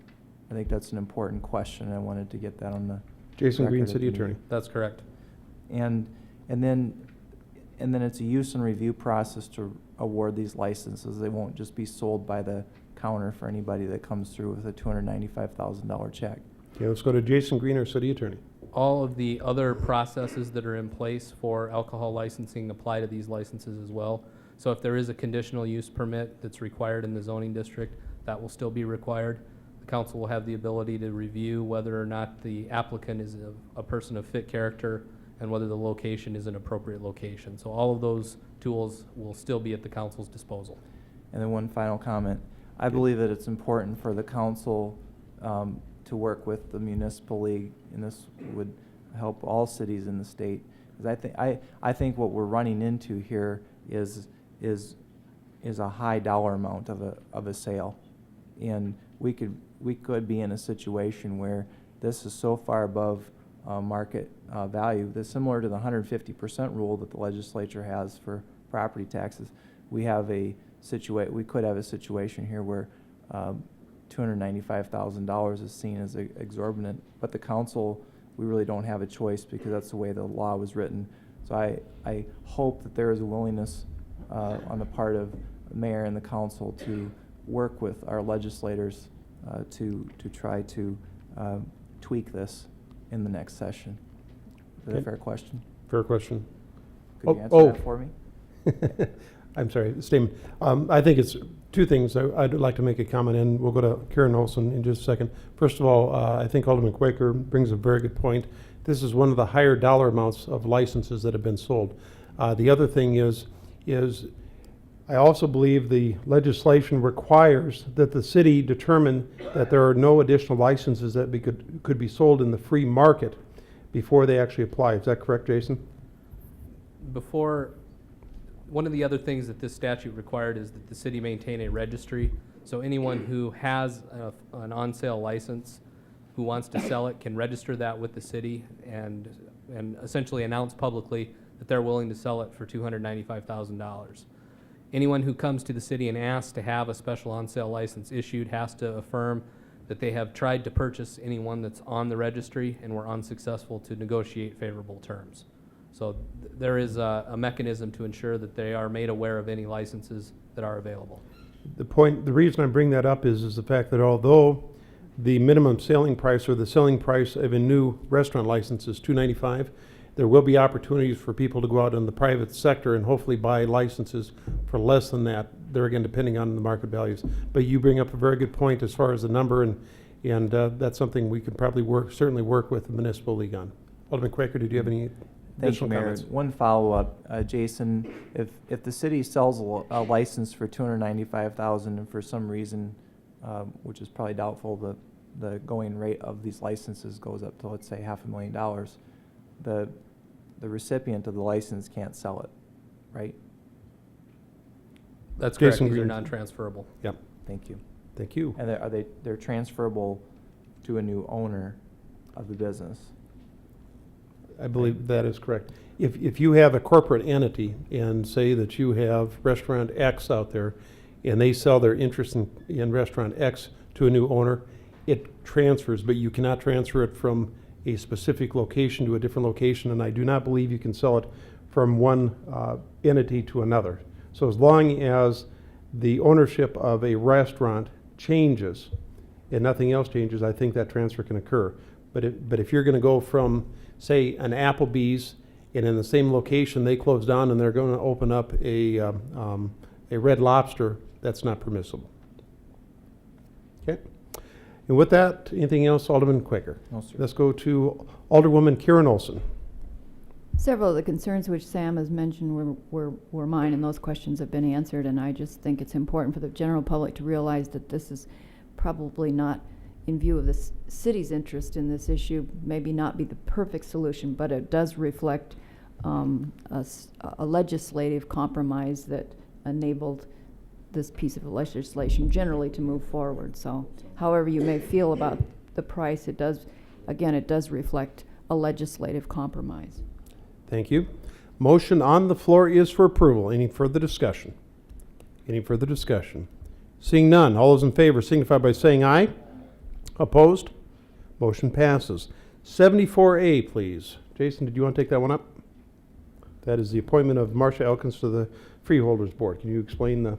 I think that's an important question, and I wanted to get that on the Jason Green, record city of the attorney. meeting. That's correct. And then it's a use and review process to award these licenses. They won't just be sold by the counter for anybody that comes through with a $295,000 check. Okay, let's go to Jason Green, our city attorney. All of the other processes that are in place for alcohol licensing apply to these licenses as well. So if there is a conditional use permit that's required in the zoning district, that will still be required. The council will have the ability to review whether or not the applicant is a person of fit character and whether the location is an appropriate location. So all of those tools will still be at the council's disposal. And then one final comment. I believe that it's important for the council to work with the municipal league, and this would help all cities in the state. Because I think what we're running into here is a high dollar amount of a sale, and we could be in a situation where this is so far above market value that's similar to the 150% rule that the legislature has for property taxes. We could have a situation here where $295,000 is seen as exorbitant, but the council, we really don't have a choice because that's the way the law was written. So I hope that there is a willingness on the part of the mayor and the council to work with our legislators to try to tweak this in the next session. Is that a Okay. fair question? Fair question. Could you answer that for me? I'm sorry, statement. I think it's two things. I'd like to make a comment, and we'll go to Karen Olson in just a second. First of all, I think Alderman Quaker brings a very good point. This is one of the higher dollar amounts of licenses that have been sold. The other thing is I also believe the legislation requires that the city determine that there are no additional licenses that could be sold in the free market before they actually apply. Is that correct, Jason? One of the other things that this statute required is that the city maintain a registry. So anyone who has an on-sale license who wants to sell it can register that with the city and essentially announce publicly that they're willing to sell it for $295,000. Anyone who comes to the city and asks to have a special on-sale license issued has to affirm that they have tried to purchase anyone that's on the registry and were unsuccessful to negotiate favorable terms. So there is a mechanism to ensure that they are made aware of any licenses that are available. The reason I bring that up is the fact that although the minimum selling price or the selling price of a new restaurant license is $295, there will be opportunities for people to go out in the private sector and hopefully buy licenses for less than that. There again, depending on the market values. But you bring up a very good point as far as the number, and that's something we could probably certainly work with the municipal league on. Alderman Quaker, did you have any Thank you, additional Mayor. comments? One follow-up, Jason. If the city sells a license for $295,000 and for some reason, which is probably doubtful, the going rate of these licenses goes up to, let's say, $500,000, the recipient of the license can't sell it, right? That's correct. Jason These are Green. non-transferable. Yep. Thank you. Thank you. And they're transferable to a new owner of the business. I believe that is correct. If you have a corporate entity and say that you have Restaurant X out there and they sell their interest in Restaurant X to a new owner, it transfers, but you cannot transfer it from a specific location to a different location, and I do not believe you can sell it from one entity to another. So as long as the ownership of a restaurant changes and nothing else changes, I think that transfer can occur. But if you're going to go from, say, an Applebee's, and in the same location they close down and they're going to open up a Red Lobster, that's not permissible. Okay? And with that, anything else, Alderman Quaker? No, sir. Let's go to Alderwoman Karen Olson. Several of the concerns which Sam has mentioned were mine, and those questions have been answered, and I just think it's important for the general public to realize that this is probably not, in view of the city's interest in this issue, maybe not be the perfect solution, but it does reflect a legislative compromise that enabled this piece of legislation generally to move forward. So however you may feel about the price, it does reflect a legislative compromise. Thank you. Motion on the floor is for approval. Any further discussion? Any further discussion? Seeing none, all those in favor signify by saying aye. Opposed? Motion passes. 74A, please. Jason, did you want to take that one up? That is the appointment of Marcia Elkins to the Freeholders Board. Can you explain the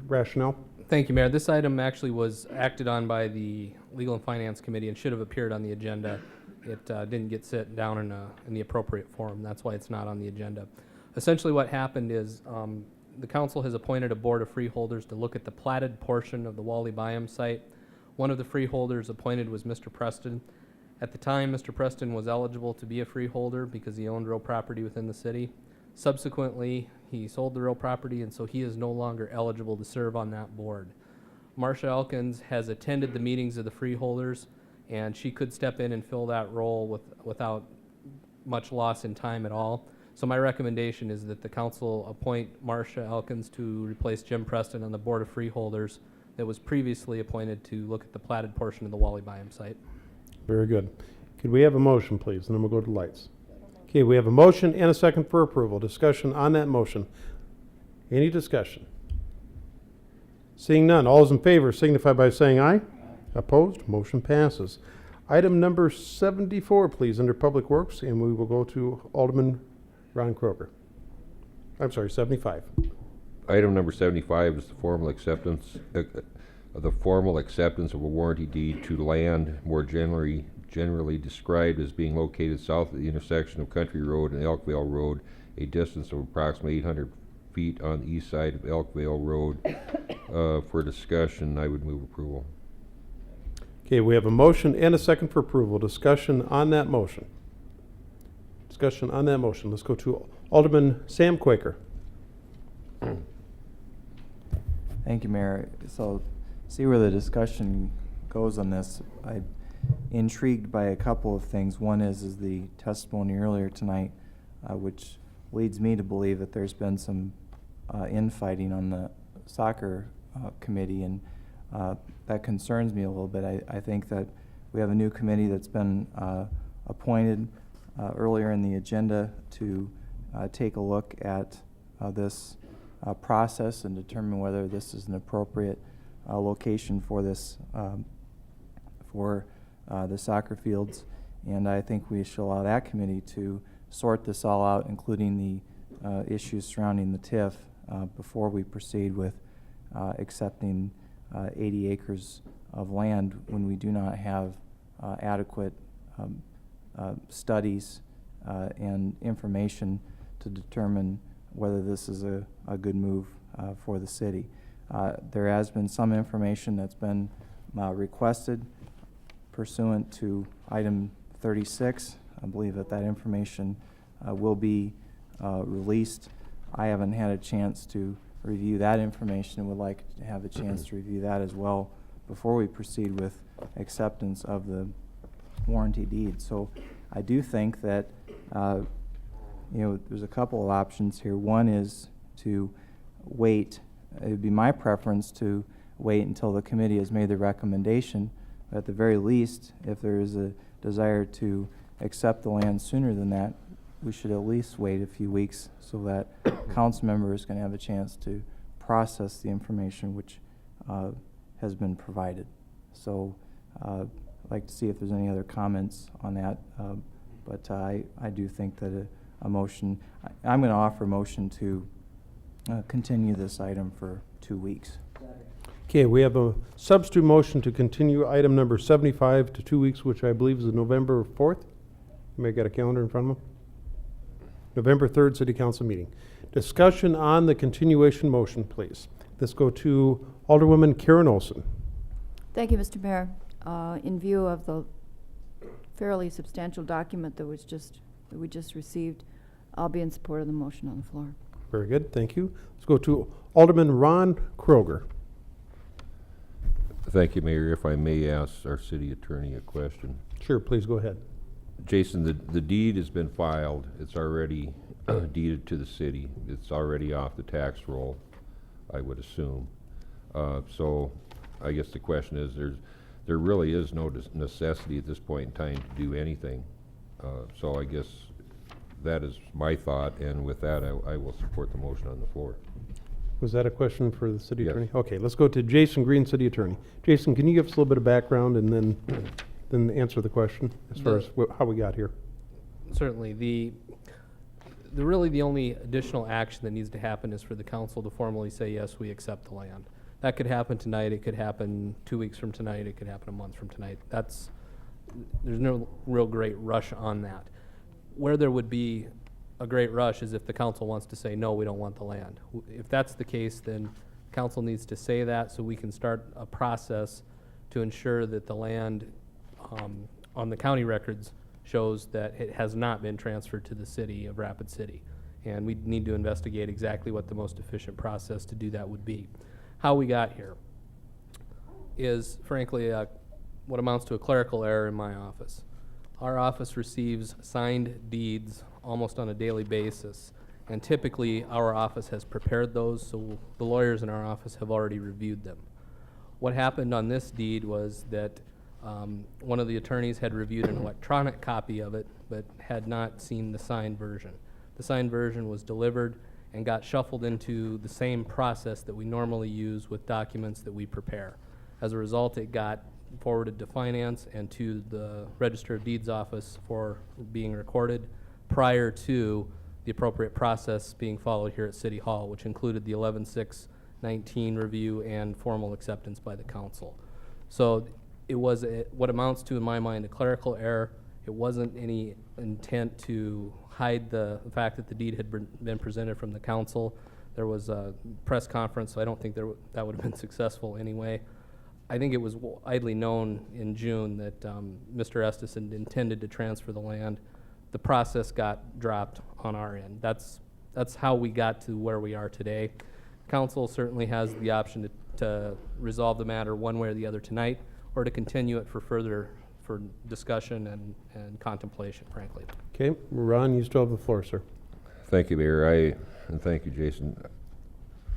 rationale? Thank you, Mayor. This item actually was acted on by the Legal and Finance Committee and should have appeared on the agenda. It didn't get set down in the appropriate forum. That's why it's not on the agenda. Essentially what happened is the council has appointed a board of freeholders to look at the platted portion of the Wally Byam site. One of the freeholders appointed was Mr. Preston. At the time, Mr. Preston was eligible to be a freeholder because he owned real property within the city. Subsequently, he sold the real property, and so he is no longer eligible to serve on that board. Marcia Elkins has attended the meetings of the freeholders, and she could step in and fill that role without much loss in time at all. So my recommendation is that the council appoint Marcia Elkins to replace Jim Preston on the board of freeholders that was previously appointed to look at the platted portion of the Wally Byam site. Very good. Could we have a motion, please? And then we'll go to lights. Okay, we have a motion and a second for approval. Discussion on that motion. Any discussion? Seeing none, all those in favor signify by saying aye. Opposed? Motion passes. Item number 74, please, under Public Works, and we will go to Alderman Ron Kroger. I'm sorry, 75. Item number 75 is the formal acceptance of a warranty deed to land more generally described as being located south of the intersection of Country Road and Elkvale Road, a distance of approximately 800 feet on the east side of Elkvale Road. For discussion, I would move approval. Okay, we have a motion and a second for approval. Discussion on that motion. Discussion on that motion. Let's go to Alderman Sam Quaker. Thank you, Mayor. So, see where the discussion goes on this. I'm intrigued by a couple of things. One is the testimony earlier tonight, which leads me to believe that there's been some infighting on the soccer committee, and that concerns me a little bit. I think that we have a new committee that's been appointed earlier in the agenda to take a look at this process and determine whether this is an appropriate location for this for the soccer fields. And I think we should allow that committee to sort this all out, including the issues surrounding the TIF, before we proceed with accepting 80 acres of land when we do not have adequate studies and information to determine whether this is a good move for the city. There has been some information that's been requested pursuant to item 36. I believe that information will be released. I haven't had a chance to review that information and would like to have a chance to review that as well before we proceed with acceptance of the warranty deed. So I do think that there's a couple of options here. One is to wait. It would be my preference to wait until the committee has made the recommendation. At the very least, if there is a desire to accept the land sooner than that, we should at least wait a few weeks so that council members can have a chance to process the information which has been provided. So I'd like to see if there's any other comments on that, but I do think that a motion, I'm going to offer a motion to continue this item for 2 weeks. Okay, we have a substitute motion to continue item number 75 to 2 weeks, which I believe is November 4th. You may got a calendar in front of them. November 3rd City Council meeting. Discussion on the continuation motion, please. Let's go to Alderwoman Karen Olson. Thank you, Mr. Mayor. In view of the fairly substantial document that we just received, I'll be in support of the motion on the floor. Very good, thank you. Let's go to Alderman Ron Kroger. Thank you, Mayor. If I may ask our city attorney a question. Sure, please go ahead. Jason, the deed has been filed. It's already deeded to the city. It's already off the tax roll, I would assume. So I guess the question is, there really is no necessity at this point in time to do anything. So I guess that is my thought, and with that, I will support the motion on the floor. Was that a question for the city Yes. attorney? Okay, let's go to Jason Green, city attorney. Jason, can you give us a little bit of background and then answer the question as far as how we got here? Certainly. Really the only additional action that needs to happen is for the council to formally say, yes, we accept the land. That could happen tonight, it could happen 2 weeks from tonight, it could happen a month from tonight. There's no real great rush on that. Where there would be a great rush is if the council wants to say, no, we don't want the land. If that's the case, then council needs to say that so we can start a process to ensure that the land on the county records shows that it has not been transferred to the city of Rapid City. And we need to investigate exactly what the most efficient process to do that would be. How we got here is frankly what amounts to a clerical error in my office. Our office receives signed deeds almost on a daily basis, and typically our office has prepared those, so the lawyers in our office have already reviewed them. What happened on this deed was that one of the attorneys had reviewed an electronic copy of it, but had not seen the signed version. The signed version was delivered and got shuffled into the same process that we normally use with documents that we prepare. As a result, it got forwarded to finance and to the Register of Deeds office for being recorded prior to the appropriate process being followed here at City Hall, which included the 11/6/19 review and formal acceptance by the council. So it was what amounts to, in my mind, a clerical error. It wasn't any intent to hide the fact that the deed had been presented from the council. There was a press conference, so I don't think that would have been successful anyway. I think it was widely known in June that Mr. Estes had intended to transfer the land. The process got dropped on our end. That's how we got to where we are today. Council certainly has the option to resolve the matter one way or the other tonight, or to continue it for discussion and contemplation, frankly. Okay, Ron, you still have the floor, sir. Thank you, Mayor. And thank you, Jason.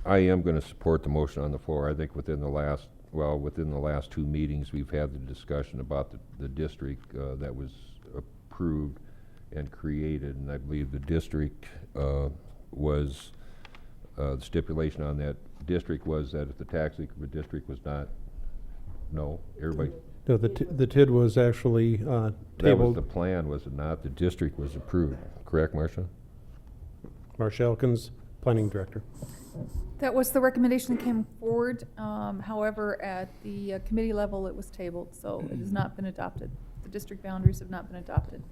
I am going to support the motion on the floor. I think within the last 2 meetings, we've had the discussion about the district that was approved and created, and I believe the district was, the stipulation on that district was that if the tax increment district was not, everybody? No, the TID was actually That was tabled. the plan, was it not? The district was approved, correct, Marcia? Marcia Elkins, Planning Director. That was the recommendation that came forward. However, at the committee level, it was tabled, so it has not been adopted. The district boundaries have not been adopted.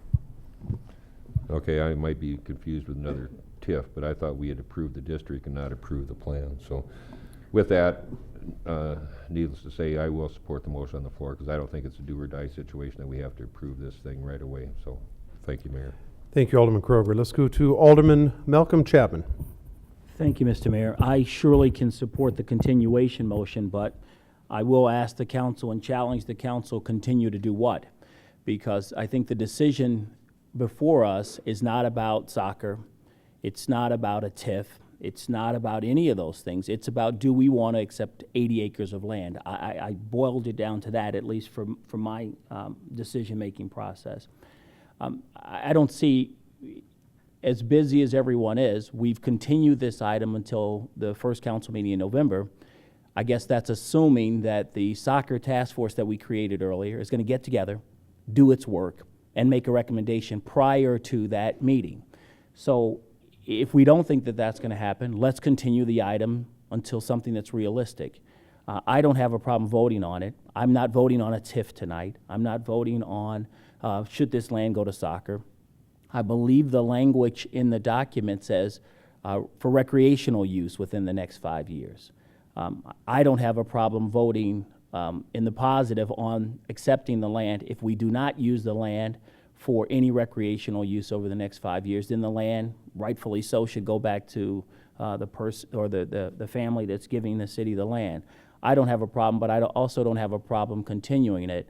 Okay, I might be confused with another TIF, but I thought we had approved the district and not approved the plan. So with that, needless to say, I will support the motion on the floor because I don't think it's a do or die situation that we have to approve this thing right away. So thank you, Mayor. Thank you, Alderman Kroger. Let's go to Alderman Malcolm Chapman. Thank you, Mr. Mayor. I surely can support the continuation motion, but I will ask the council and challenge the council continue to do what? Because I think the decision before us is not about soccer. It's not about a TIF. It's not about any of those things. It's about, do we want to accept 80 acres of land? I boiled it down to that, at least from my decision-making process. I don't see, as busy as everyone is, we've continued this item until the first council meeting in November. I guess that's assuming that the soccer task force that we created earlier is going to get together, do its work, and make a recommendation prior to that meeting. So if we don't think that that's going to happen, let's continue the item until something that's realistic. I don't have a problem voting on it. I'm not voting on a TIF tonight. I'm not voting on should this land go to soccer. I believe the language in the document says for recreational use within the next 5 years. I don't have a problem voting in the positive on accepting the land. If we do not use the land for any recreational use over the next 5 years, then the land, rightfully so, should go back to the person or the family that's giving the city the land. I don't have a problem, but I also don't have a problem continuing it.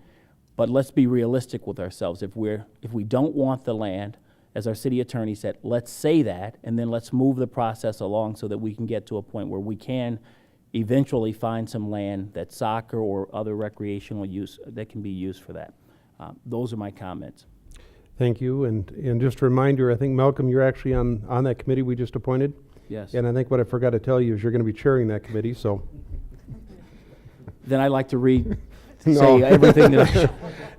But let's be realistic with ourselves. If we don't want the land, as our city attorney said, let's say that, and then let's move the process along so that we can get to a point where we can eventually find some land that's soccer or other recreational use that can be used for that. Those are my comments. Thank you. And just a reminder, I think, Malcolm, you're actually on that committee we just appointed. Yes. And I think what I forgot to tell you is you're going to be chairing that committee, so. Then I'd like to read No. say everything that I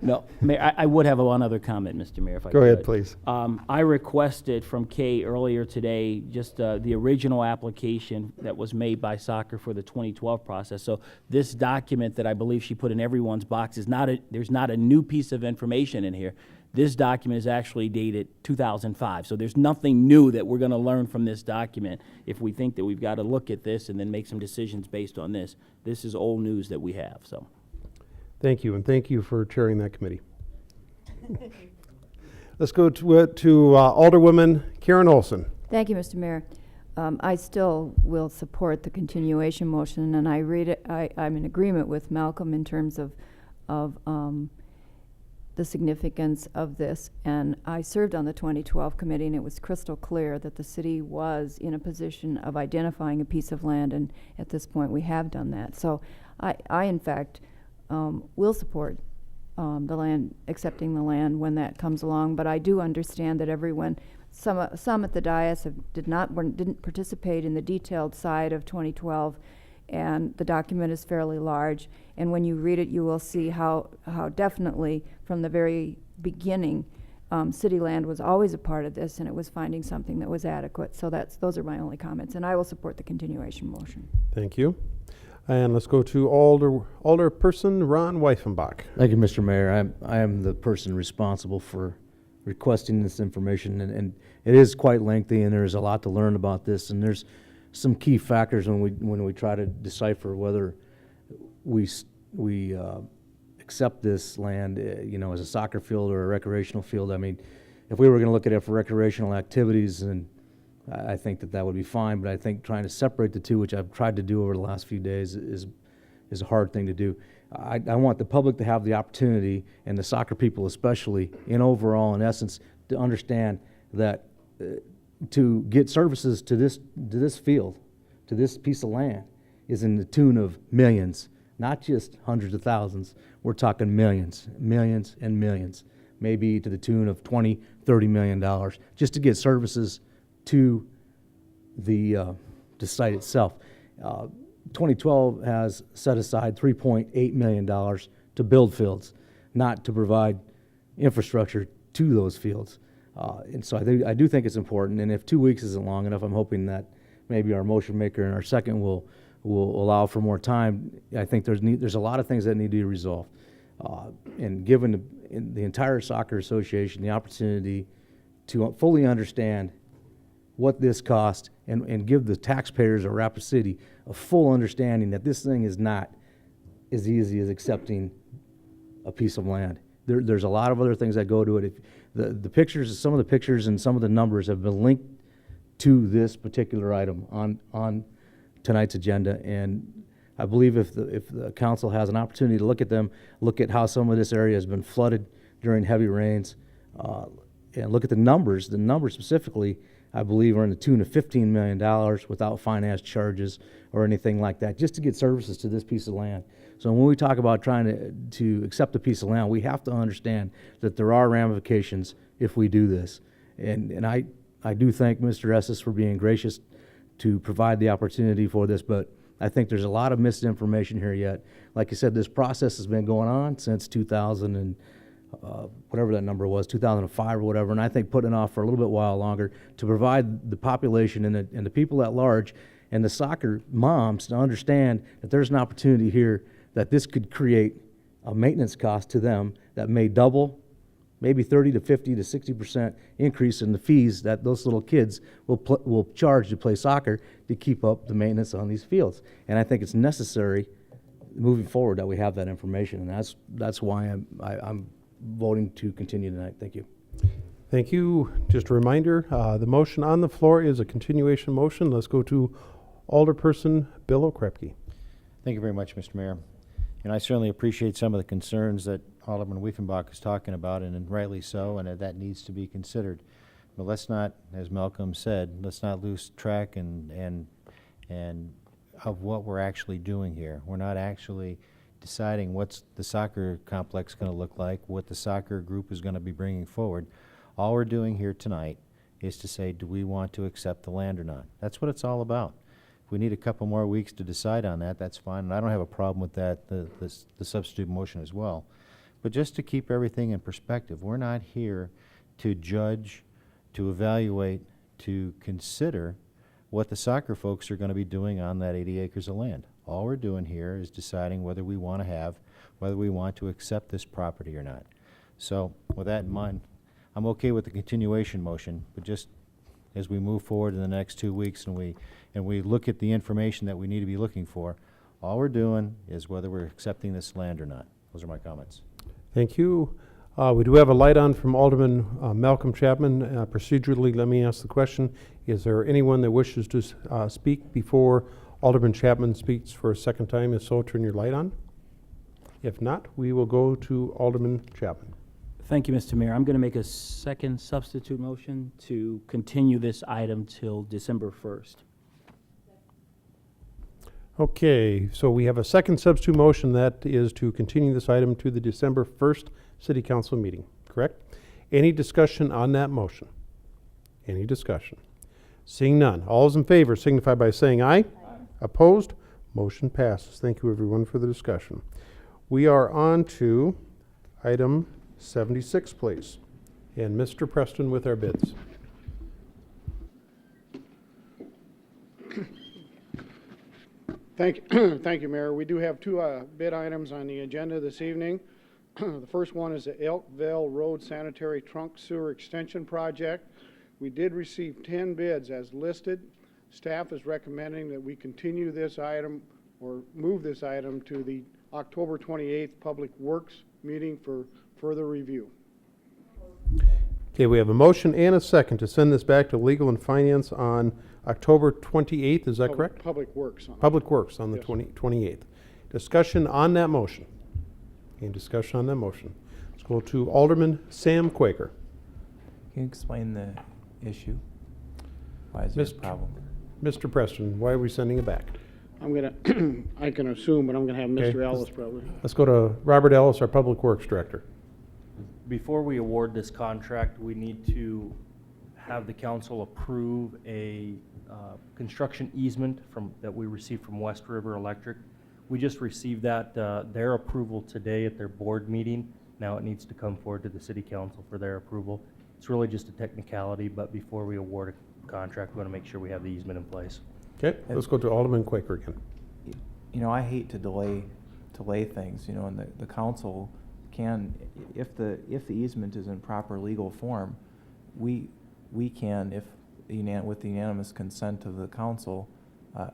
no, Mayor, I would have one other comment, Mr. Mayor, if I could. Go ahead, please. I requested from Kay earlier today just the original application that was made by soccer for the 2012 process. So this document that I believe she put in everyone's box is there's not a new piece of information in here. This document is actually dated 2005. So there's nothing new that we're going to learn from this document if we think that we've got to look at this and then make some decisions based on this. This is old news that we have, so. Thank you, and thank you for chairing that committee. Let's go to Alderwoman Karen Olson. Thank you, Mr. Mayor. I still will support the continuation motion, and I'm in agreement with Malcolm in terms of the significance of this. And I served on the 2012 committee, and it was crystal clear that the city was in a position of identifying a piece of land, and at this point we have done that. So I in fact, will support the land, accepting the land when that comes along. But I do understand that everyone, some at the dais didn't participate in the detailed side of 2012, and the document is fairly large. And when you read it, you will see how definitely from the very beginning, city land was always a part of this, and it was finding something that was adequate. So those are my only comments, and I will support the continuation motion. Thank you. And let's go to Alderperson Ron Weifenbach. Thank you, Mr. Mayor. I am the person responsible for requesting this information, and it is quite lengthy, and there's a lot to learn about this, and there's some key factors when we try to decipher whether we accept this land, as a soccer field or a recreational field. I mean, if we were going to look at it for recreational activities, and I think that would be fine, but I think trying to separate the two, which I've tried to do over the last few days, is a hard thing to do. I want the public to have the opportunity, and the soccer people especially, in essence, to understand that to get services to this field, to this piece of land, is in the tune of millions, not just hundreds of thousands. We're talking millions, millions and millions, maybe to the tune of $20, $30 million, just to get services to the site itself. 2012 has set aside $3.8 million to build fields, not to provide infrastructure to those fields. And so I do think it's important, and if 2 weeks isn't long enough, I'm hoping that maybe our motion maker and our second will allow for more time. I think there's a lot of things that need to be resolved. And given the entire soccer association the opportunity to fully understand what this cost and give the taxpayers of Rapid City a full understanding that this thing is not as easy as accepting a piece of land. There's a lot of other things that go to it. If the pictures, some of the pictures and some of the numbers have been linked to this particular item on tonight's agenda, and I believe if the council has an opportunity to look at them, look at how some of this area has been flooded during heavy rains, and look at the numbers specifically, I believe are in the tune of $15 million without finance charges or anything like that, just to get services to this piece of land. So when we talk about trying to accept a piece of land, we have to understand that there are ramifications if we do this. And I do thank Mr. Estes for being gracious to provide the opportunity for this, but I think there's a lot of misinformation here yet. Like I said, this process has been going on since 2000 and whatever that number was, 2005 or whatever, and I think putting it off for a little bit while longer to provide the population and the people at large and the soccer moms to understand that there's an opportunity here that this could create a maintenance cost to them that may double, maybe 30 to 50 to 60% increase in the fees that those little kids will charge to play soccer to keep up the maintenance on these fields. And I think it's necessary moving forward that we have that information, and that's why I'm voting to continue tonight. Thank you. Thank you. Just a reminder, the motion on the floor is a continuation motion. Let's go to Alderperson Bill Okrepke. Thank you very much, Mr. Mayor. And I certainly appreciate some of the concerns that Alderman Weifenbach is talking about, and rightly so, and that needs to be considered. But let's not, as Malcolm said, let's not lose track and of what we're actually doing here. We're not actually deciding what's the soccer complex going to look like, what the soccer group is going to be bringing forward. All we're doing here tonight is to say, do we want to accept the land or not? That's what it's all about. If we need a couple more weeks to decide on that, that's fine, and I don't have a problem with that, the substitute motion as well. But just to keep everything in perspective, we're not here to judge, to evaluate, to consider what the soccer folks are going to be doing on that 80 acres of land. All we're doing here is deciding whether we want to accept this property or not. So with that in mind, I'm okay with the continuation motion, but just as we move forward in the next 2 weeks and we look at the information that we need to be looking for, all we're doing is whether we're accepting this land or not. Those are my comments. Thank you. We do have a light on from Alderman Malcolm Chapman. Procedurally, let me ask the question. Is there anyone that wishes to speak before Alderman Chapman speaks for a second time? If so, turn your light on. If not, we will go to Alderman Chapman. Thank you, Mr. Mayor. I'm going to make a second substitute motion to continue this item till December 1st. Okay, so we have a second substitute motion that is to continue this item to the December 1st City Council meeting, correct? Any discussion on that motion? Any discussion? Seeing none. All those in favor signify by saying aye. Aye. Opposed? Motion passes. Thank you, everyone, for the discussion. We are on to item 76, please. And Mr. Preston with our bids. Thank you, Mayor. We do have two bid items on the agenda this evening. The first one is the Elkville Road Sanitary Trunk Sewer Extension Project. We did receive 10 bids as listed. Staff is recommending that we continue this item or move this item to the October 28th Public Works meeting for further review. Okay, we have a motion and a second to send this back to Legal and Finance on October 28th, is that correct? Public Works. Public Works on the Yes. 28th. Discussion on that motion. Any discussion on that motion? Let's go to Alderman Sam Quaker. Can you explain the issue? Why is there a problem? Mr. Preston, why are we sending it back? I'm gonna, I can assume, but I'm gonna have Okay, Mr. Ellis probably. Let's go to Robert Ellis, our Public Works Director. Before we award this contract, we need to have the council approve a construction easement that we received from West River Electric. We just received that, their approval today at their board meeting. Now it needs to come forward to the city council for their approval. It's really just a technicality, but before we award a contract, we want to make sure we have the easement in place. Okay, let's go to Alderman Quaker again. You know, I hate to delay things, you know, and the council can, if the easement is in proper legal form, we can, with the unanimous consent of the council,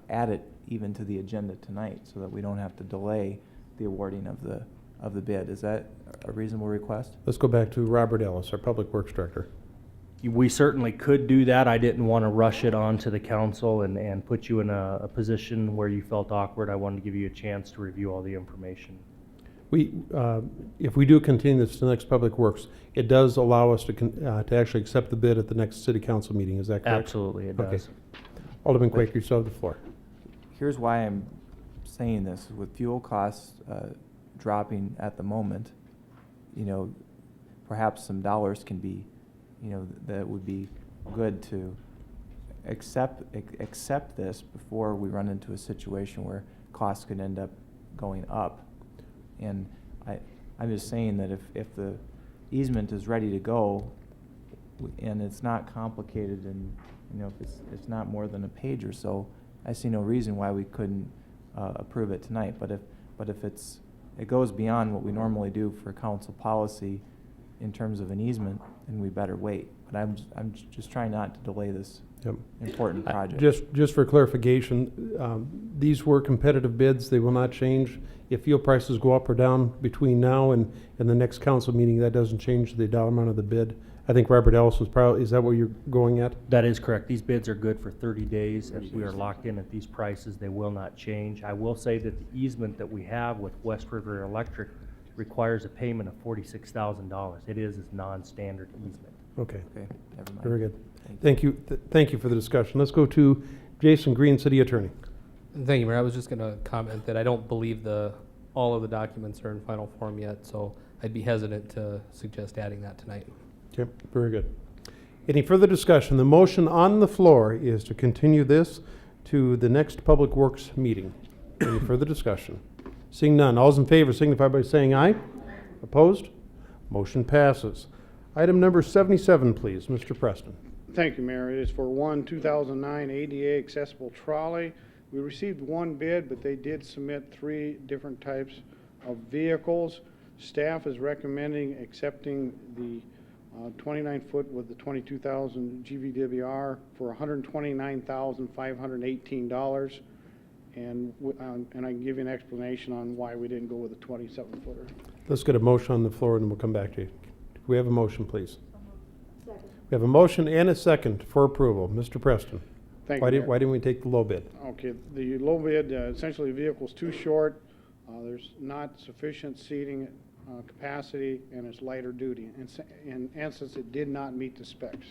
add it even to the agenda tonight so that we don't have to delay the awarding of the bid. Is that a reasonable request? Let's go back to Robert Ellis, our Public Works Director. We certainly could do that. I didn't want to rush it on to the council and put you in a position where you felt awkward. I wanted to give you a chance to review all the information. If we do continue this to the next Public Works, it does allow us to actually accept the bid at the next City Council meeting, is that correct? Absolutely, it does. Okay. Alderman Quaker, you still have the floor. Here's why I'm saying this. With fuel costs dropping at the moment, you know, perhaps some dollars can be, you know, that would be good to accept this before we run into a situation where costs could end up going up. And I'm just saying that if the easement is ready to go and it's not complicated and, you know, if it's not more than a page or so, I see no reason why we couldn't approve it tonight. But if it goes beyond what we normally do for council policy in terms of an easement, then we better wait. But I'm just trying not to delay this important project. Just for clarification, these were competitive bids. They will not change. If fuel prices go up or down between now and the next council meeting, that doesn't change the dollar amount of the bid. I think Robert Ellis was probably, is that what you're going at? That is correct. These bids are good for 30 days. If we are locked in at these prices, they will not change. I will say that the easement that we have with West River Electric requires a payment of $46,000. It is non-standard easement. Okay. Okay, never mind. Very good. Thank you. Thank you for the discussion. Let's go to Jason Green, City Attorney. Thank you, Mayor. I was just going to comment that I don't believe all of the documents are in final form yet, so I'd be hesitant to suggest adding that tonight. Okay, very good. Any further discussion? The motion on the floor is to continue this to the next Public Works meeting. Any further discussion? Seeing none, all those in favor signify by saying aye. Opposed? Motion passes. Item number 77, please, Mr. Preston. Thank you, Mayor. It is for one 2009 ADA accessible trolley. We received one bid, but they did submit 3 different types of vehicles. Staff is recommending accepting the 29-foot with the 22,000 GVWR for $129,518. And I can give you an explanation on why we didn't go with a 27-footer. Let's get a motion on the floor and we'll come back to you. Do we have a motion, please? Second. We have a motion and a second for approval. Mr. Preston. Thank Why you, didn't we take the low bid? Okay, the low bid, essentially the vehicle's too short. There's not sufficient seating capacity, and it's lighter duty. In essence, it did not meet the specs.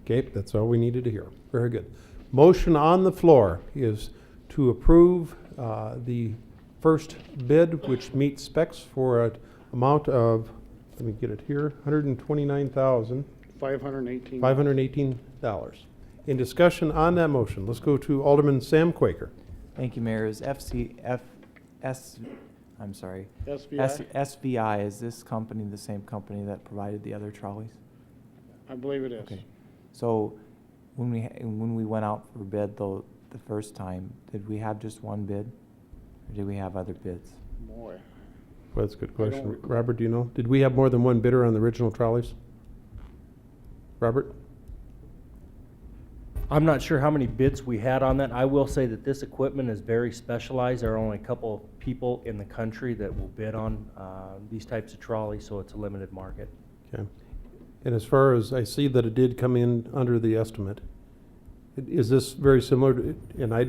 Okay, that's all we needed to hear. Very good. Motion on the floor is to approve the first bid, which meets specs for an amount of, let me get it here, $518. $518. In discussion on that motion, let's go to Alderman Sam Quaker. Thank you, Mayor. Is SVI, is this company the same company that provided the other trolleys? I believe it is. Okay. So when we went out for bid though the first time, did we have just one bid? Or did we have other bids? Boy. Well, that's a good question. Robert, do you know? Did we have more than one bidder on the original trolleys? Robert? I'm not sure how many bids we had on that. I will say that this equipment is very specialized. There are only a couple of people in the country that will bid on these types of trolleys, so it's a limited market. Okay. And as far as I see that it did come in under the estimate, is this very similar to, and I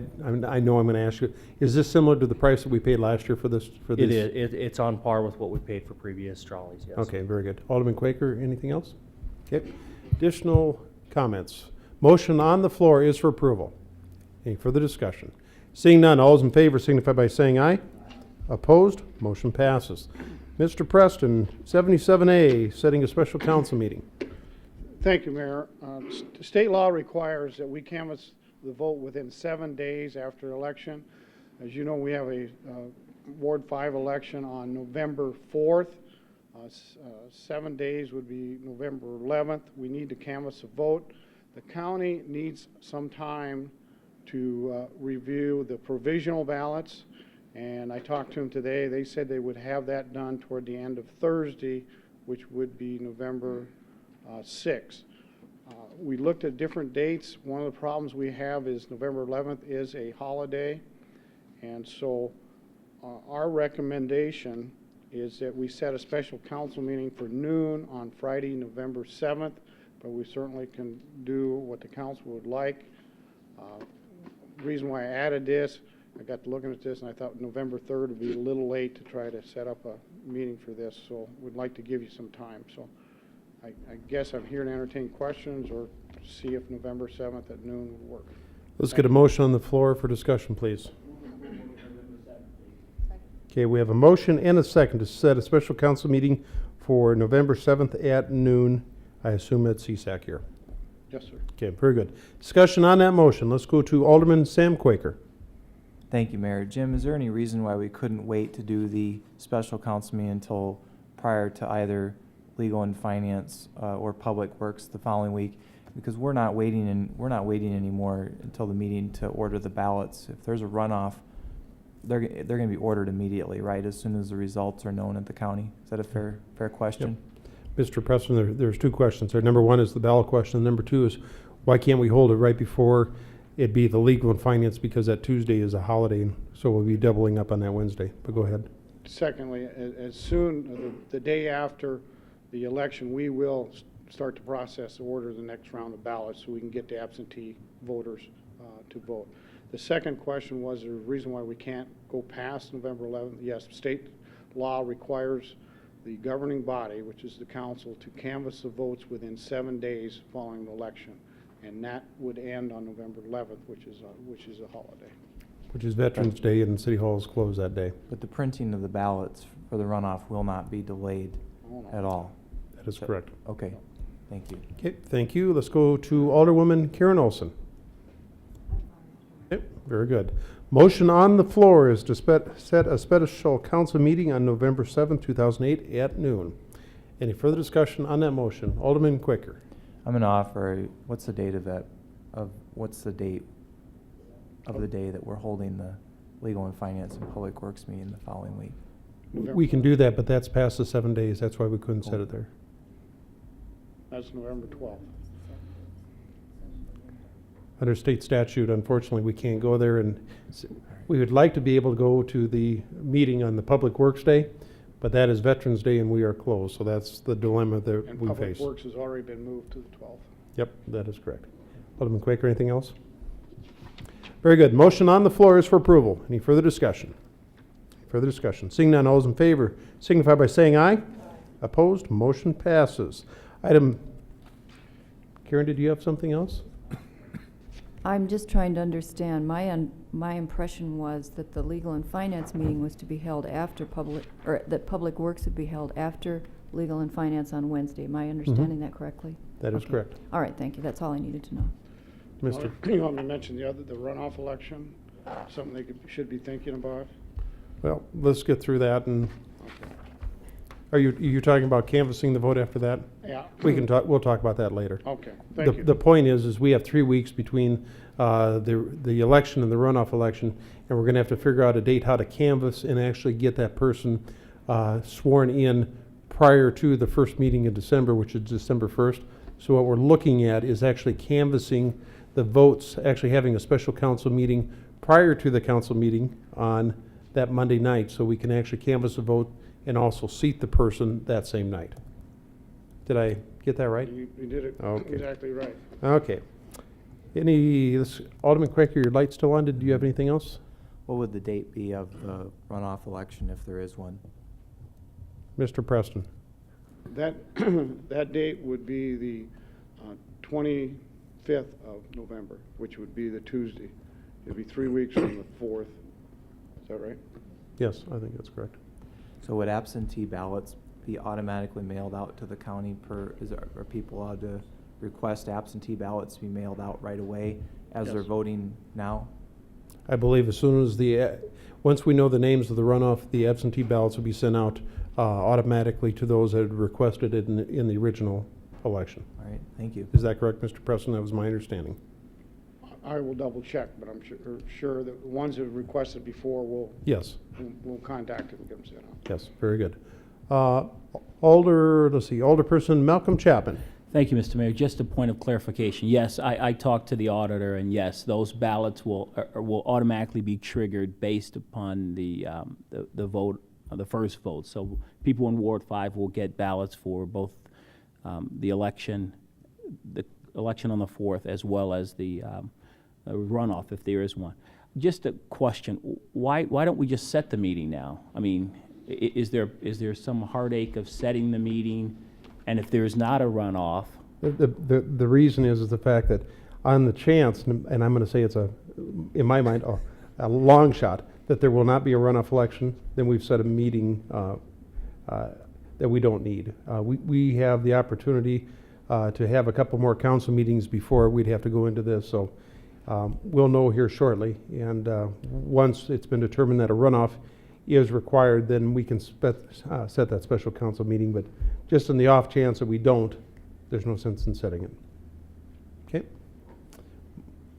know I'm going to ask you, is this similar to the price that we paid last year for this? It is. It's on par with what we paid for previous trolleys, yes. Okay, very good. Alderman Quaker, anything else? Okay. Additional comments? Motion on the floor is for approval. Any further discussion? Seeing none, all those in favor signify by saying aye. Opposed? Motion passes. Mr. Preston, 77A, setting a special council meeting. Thank you, Mayor. State law requires that we canvass the vote within 7 days after election. As you know, we have a Ward 5 election on November 4th. 7 days would be November 11th. We need to canvass a vote. The county needs some time to review the provisional ballots, and I talked to them today. They said they would have that done toward the end of Thursday, which would be November 6th. We looked at different dates. One of the problems we have is November 11th is a holiday, and so our recommendation is that we set a special council meeting for noon on Friday, November 7th, but we certainly can do what the council would like. The reason why I added this, I got to looking at this and I thought November 3rd would be a little late to try to set up a meeting for this, so we'd like to give you some time. So I guess I'm here to entertain questions or see if November 7th at noon would work. Let's get a motion on the floor for discussion, please. Okay, we have a motion and a second to set a special council meeting for November 7th at noon. I assume at CSAC here. Yes, sir. Okay, very good. Discussion on that motion. Let's go to Alderman Sam Quaker. Thank you, Mayor. Jim, is there any reason why we couldn't wait to do the special council meeting until prior to either Legal and Finance or Public Works the following week? Because we're not waiting anymore until the meeting to order the ballots. If there's a runoff, they're going to be ordered immediately, right? As soon as the results are known at the county. Is that a fair question? Yep. Mr. Preston, there's two questions there. Number one is the ballot question. Number two is why can't we hold it right before it be the Legal and Finance, because that Tuesday is a holiday, so we'll be doubling up on that Wednesday. But go ahead. Secondly, as soon, the day after the election, we will start to process the order of the next round of ballots so we can get the absentee voters to vote. The second question was the reason why we can't go past November 11th. Yes, state law requires the governing body, which is the council, to canvass the votes within 7 days following the election, and that would end on November 11th, which is a holiday. Which is Veterans Day, and City Hall is closed that day. But the printing of the ballots for the runoff will not be delayed at all. That is correct. Okay, thank you. Okay, thank you. Let's go to Alderwoman Karen Olson. Okay. very good. Motion on the floor is to set a special council meeting on November 7th, 2008 at noon. Any further discussion on that motion? Alderman Quaker. I'm going to offer, what's the date of the day that we're holding the Legal and Finance and Public Works meeting the following week? We can do that, but that's past the 7 days. That's why we couldn't set it there. That's November 12th. Under state statute, unfortunately, we can't go there, and we would like to be able to go to the meeting on the Public Works Day, but that is Veterans Day and we are closed, so that's the dilemma that And we Public face. Works has already been moved to the 12th. Yep, that is correct. Alderman Quaker, anything else? Very good. Motion on the floor is for approval. Any further discussion? Further discussion? Seeing none, all those in favor signify by saying aye. Opposed? Motion passes. Item, Karen, did you have something else? I'm just trying to understand. My impression was that the Legal and Finance meeting was to be held after that Public Works would be held after Legal and Finance on Wednesday. Am I understanding that correctly? That is Okay. correct. All right, thank you. That's all I needed to know. Mr. You want me to mention the runoff election? Something they should be thinking about? Well, let's get through that, and are you talking about canvassing the vote after that? Yeah. We'll talk about that later. Okay, thank you. The point is we have 3 weeks between the election and the runoff election, and we're gonna have to figure out a date how to canvass and actually get that person sworn in prior to the first meeting in December, which is December 1st. So what we're looking at is actually canvassing the votes, actually having a special council meeting prior to the council meeting on that Monday night, so we can actually canvass the vote and also seat the person that same night. Did I get that right? You did it Okay. exactly right. Okay. Alderman Quaker, your light's still on. Did you have anything else? What would the date be of the runoff election if there is one? Mr. Preston? That, that date would be the 25th of November, which would be the Tuesday. It'd be 3 weeks from the 4th. Is that right? Yes, I think that's correct. So would absentee ballots be automatically mailed out to the county are people allowed to request absentee ballots to be mailed out right away as they're Yes. voting now? I believe as soon as once we know the names of the runoff, the absentee ballots will be sent out automatically to those that had requested it in the original election. All right, thank you. Is that correct, Mr. Preston? That was my understanding. I will double check, but I'm sure that the ones that requested before will Yes. we'll contact them and get them sent out. Yes, very good. Alderperson Malcolm Chapman. Thank you, Mr. Mayor. Just a point of clarification. Yes, I talked to the auditor, and yes, those ballots will automatically be triggered based upon the vote, the first vote. So people in Ward 5 will get ballots for both the election on the 4th, as well as the runoff, if there is one. Just a question: why don't we just set the meeting now? I mean, is there some heartache of setting the meeting? And if there's not a runoff? The reason is the fact that on the chance, and I'm going to say it's in my mind, a long shot, that there will not be a runoff election, then we've set a meeting that we don't need. We have the opportunity to have a couple more council meetings before we'd have to go into this, so we'll know here shortly. And once it's been determined that a runoff is required, then we can set that special council meeting. But just in the off chance that we don't, there's no sense in setting it. Okay.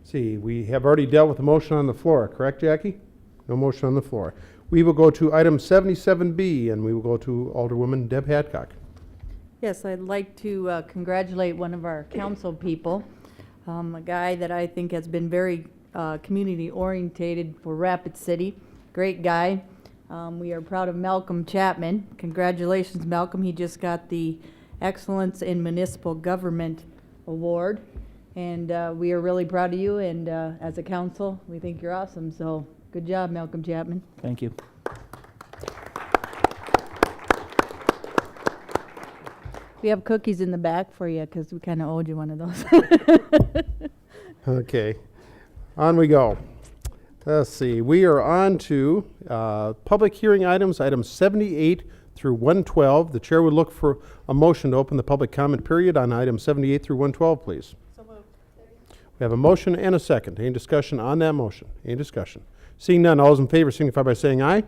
See, we have already dealt with the motion on the floor, correct, Jackie? No motion on the floor. We will go to item 77B, and we will go to Alderwoman Deb Hadcock. Yes, I'd like to congratulate one of our council people, a guy that I think has been very community orientated for Rapid City. Great guy. We are proud of Malcolm Chapman. Congratulations, Malcolm. He just got the Excellence in Municipal Government Award. And we are really proud of you. And as a council, we think you're awesome. So good job, Malcolm Chapman. Thank you. We have cookies in the back for you because we kind of owed you one of those. Okay, on we go. Let's see, we are on to public hearing items 78 through 112. The chair would look for a motion to open the public comment period on items 78 through 112, please. We have a motion and a second. Any discussion on that motion? Any discussion? Seeing none, all those in favor signify by saying aye.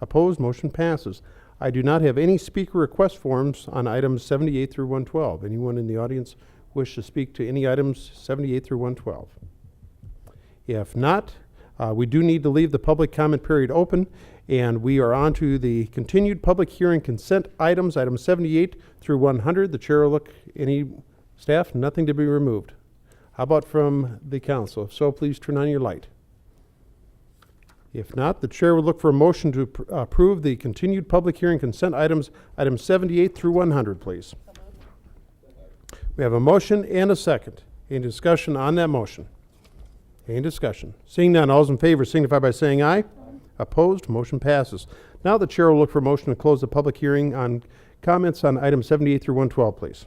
Opposed, motion passes. I do not have any speaker request forms on items 78 through 112. Anyone in the audience wish to speak to any items 78 through 112? If not, we do need to leave the public comment period open, and we are on to the continued public hearing consent items, items 78 through 100. The chair will look, any staff, nothing to be removed. How about from the council? If so, please turn on your light. If not, the chair would look for a motion to approve the continued public hearing consent items, items 78 through 100, please. We have a motion and a second. Any discussion on that motion? Any discussion? Seeing none, all those in favor signify by saying aye. Opposed, motion passes. Now the chair will look for a motion to close the public hearing on comments on items 78 through 112, please.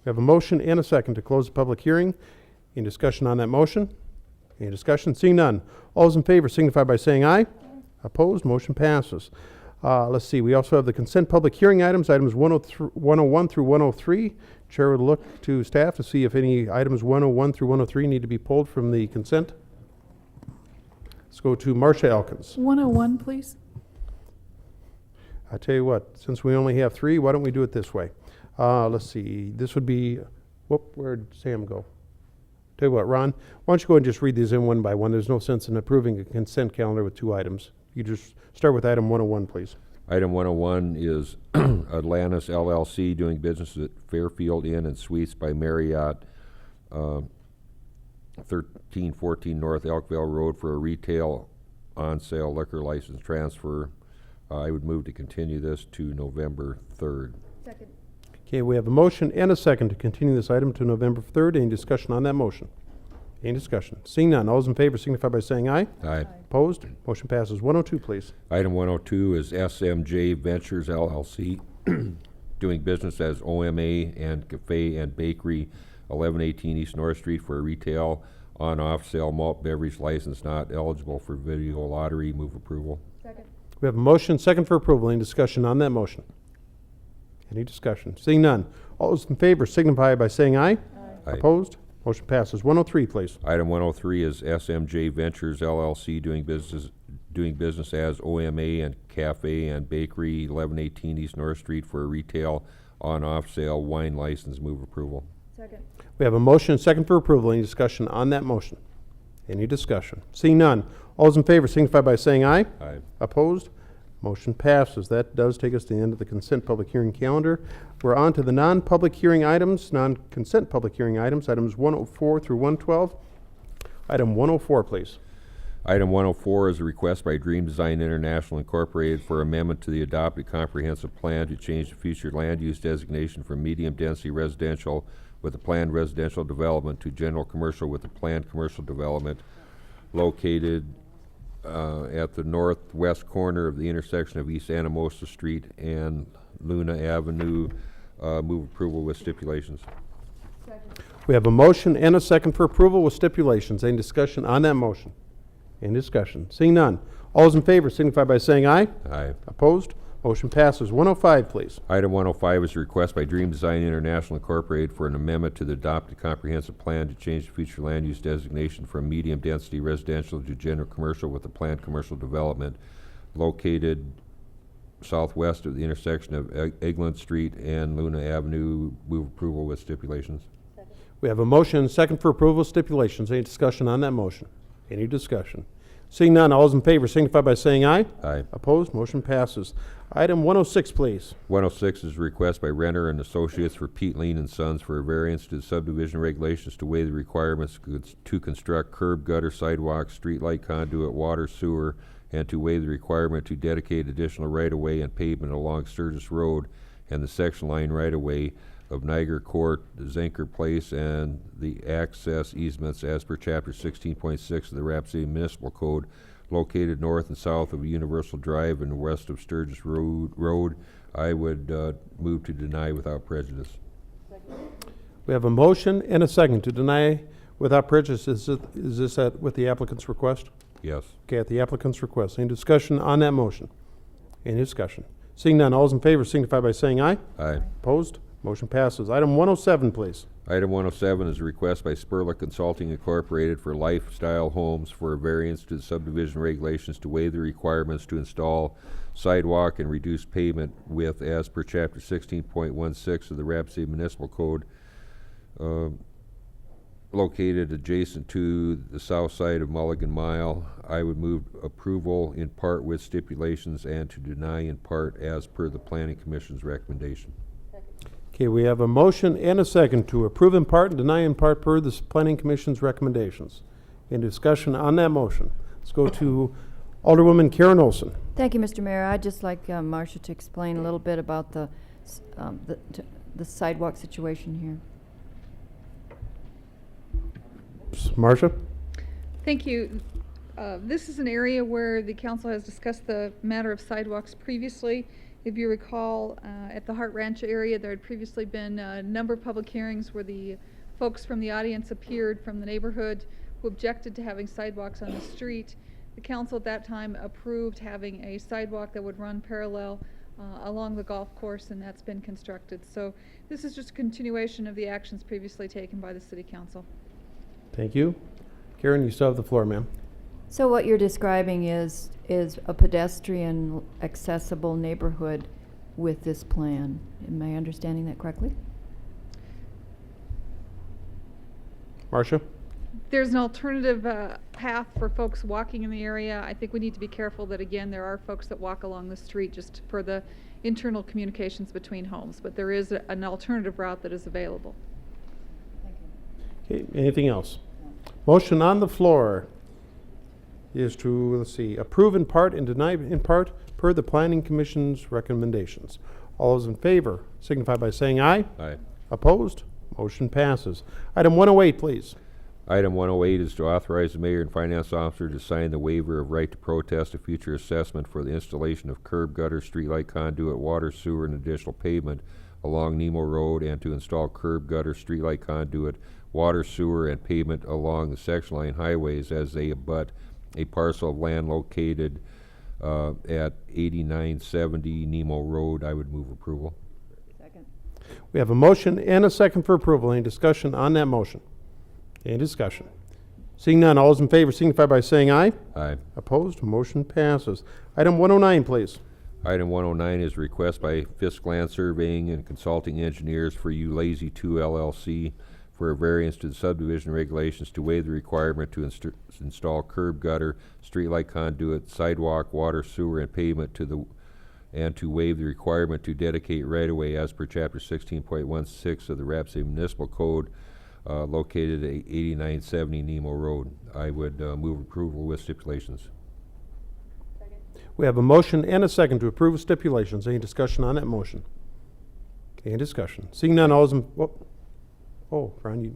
We have a motion and a second to close the public hearing. Any discussion on that motion? Any discussion? Seeing none. All those in favor signify by saying aye. Opposed, motion passes. Let's see, we also have the consent public hearing items, items 101 through 103. Chair would look to staff to see if any items 101 through 103 need to be pulled from the consent. Let's go to Marcia Elkins. 101, please. I tell you what, since we only have three, why don't we do it this way? Let's see, this would be, where'd Sam go? Tell you what, Ron, why don't you go and just read these in one by one? There's no sense in approving a consent calendar with two items. You just start with item 101, please. Item 101 is Atlantis LLC doing business at Fairfield Inn and Suites by Marriott, 1314 North Elkville Road for a retail on-sale liquor license transfer. I would move to continue this to November 3rd. Second. Okay, we have a motion and a second to continue this item to November 3rd. Any discussion on that motion? Any discussion? Seeing none, all those in favor signify by saying aye. Aye. Opposed? Motion passes. 102, please. Item 102 is SMJ Ventures LLC doing business as OMA and Cafe and Bakery, 1118 East North Street for a retail on-off sale malt beverage license not eligible for video lottery. Move approval. Second. We have a motion, second for approval. Any discussion on that motion? Any discussion? Seeing none, all those in favor signify by saying aye. Aye. Opposed? Motion passes. 103, please. Item 103 is SMJ Ventures LLC doing business as OMA and Cafe and Bakery, 1118 East North Street for a retail on-off sale wine license. Move approval. Second. We have a motion, second for approval. Any discussion on that motion? Any discussion? Seeing none, all those in favor signify by saying aye. Aye. Opposed? Motion passes. That does take us to the end of the consent public hearing calendar. We're on to the non-public hearing items, non-consent public hearing items, items 104 through 112. Item 104, please. Item 104 is a request by Dream Design International Incorporated for amendment to the adopted comprehensive plan to change the future land use designation from medium-density residential with a planned residential development to general commercial with a planned commercial development located at the northwest corner of the intersection of East Anamosa Street and Luna Avenue. Move approval with stipulations. Second. We have a motion and a second for approval with stipulations. Any discussion on that motion? Any discussion? Seeing none, all those in favor signify by saying aye. Aye. Opposed? Motion passes. 105, please. Item 105 is a request by Dream Design International Incorporated for an amendment to the adopted comprehensive plan to change the future land use designation from medium-density residential to general commercial with a planned commercial development located southwest of the intersection of Egland Street and Luna Avenue. Move approval with stipulations. Second. We have a motion and second for approval with stipulations. Any discussion on that motion? Any discussion? Seeing none, all those in favor signify by saying aye. Aye. Opposed? Motion passes. Item 106, please. 106 is a request by Renner and Associates for Pete Lean and Sons for a variance to the subdivision regulations to waive the requirements to construct curb, gutter, sidewalk, streetlight conduit, water, sewer, and to waive the requirement to dedicate additional right-of-way and pavement along Sturgis Road and the section line right-of-way of Niagara Court, Zinker Place, and the access easements as per Chapter 16.6 of the Rapid City Municipal Code located north and south of Universal Drive and west of Sturgis Road. I would move to deny without prejudice. Second. We have a motion and a second to deny without prejudice. Is this with the applicant's request? Yes. Okay, at the applicant's request. Any discussion on that motion? Any discussion? Seeing none, all those in favor signify by saying aye. Aye. Opposed? Motion passes. Item 107, please. Item 107 is a request by Spurlock Consulting Incorporated for Lifestyle Homes for a variance to the subdivision regulations to waive the requirements to install sidewalk and reduce pavement width as per Chapter 16.16 of the Rapid City Municipal Code, located adjacent to the south side of Mulligan Mile. I would move approval in part with stipulations and to deny in part as per the Planning Commission's recommendation. Okay, we have a motion and a second to approve in part and deny in part per the Planning Commission's recommendations. Any discussion on that motion? Let's go to Alderwoman Karen Olson. Thank you, Mr. Mayor. I'd just like Marcia to explain a little bit about the sidewalk situation here. Marcia? Thank you. This is an area where the council has discussed the matter of sidewalks previously. If you recall, at the Hart Ranch area, there had previously been a number of public hearings where the folks from the audience appeared from the neighborhood who objected to having sidewalks on the street. The council at that time approved having a sidewalk that would run parallel along the golf course, and that's been constructed. So this is just a continuation of the actions previously taken by the City Council. Thank you. Karen, you still have the floor, ma'am. So what you're describing is a pedestrian accessible neighborhood with this plan. Am I understanding that correctly? Marcia? There's an alternative path for folks walking in the area. I think we need to be careful that, again, there are folks that walk along the street just for the internal communications between homes, but there is an alternative route that is available. Okay, anything else? Motion on the floor is to, let's see, approve in part and deny in part per the Planning Commission's recommendations. All those in favor signify by saying aye. Aye. Opposed? Motion passes. Item 108, please. Item 108 is to authorize the mayor and finance officer to sign the waiver of right to protest a future assessment for the installation of curb, gutter, streetlight conduit, water, sewer, and additional pavement along Nemo Road, and to install curb, gutter, streetlight conduit, water, sewer, and pavement along the section line highways as they abut a parcel of land located at 8970 Nemo Road. I would move approval. Second. We have a motion and a second for approval. Any discussion on that motion? Any discussion? Seeing none, all those in favor signify by saying aye. Aye. Opposed? Motion passes. Item 109, please. Item 109 is a request by Fisk Land Surveying and Consulting Engineers for You Lazy 2 LLC for a variance to the subdivision regulations to waive the requirement to install curb, gutter, streetlight conduit, sidewalk, water, sewer, and pavement and to waive the requirement to dedicate right-of-way as per Chapter 16.16 of the Rapid City Municipal Code, located at 8970 Nemo Road. I would move approval with stipulations. We have a motion and a second to approve with stipulations. Any discussion on that motion? Any discussion? Seeing none, all those in... Oh, Ron, you,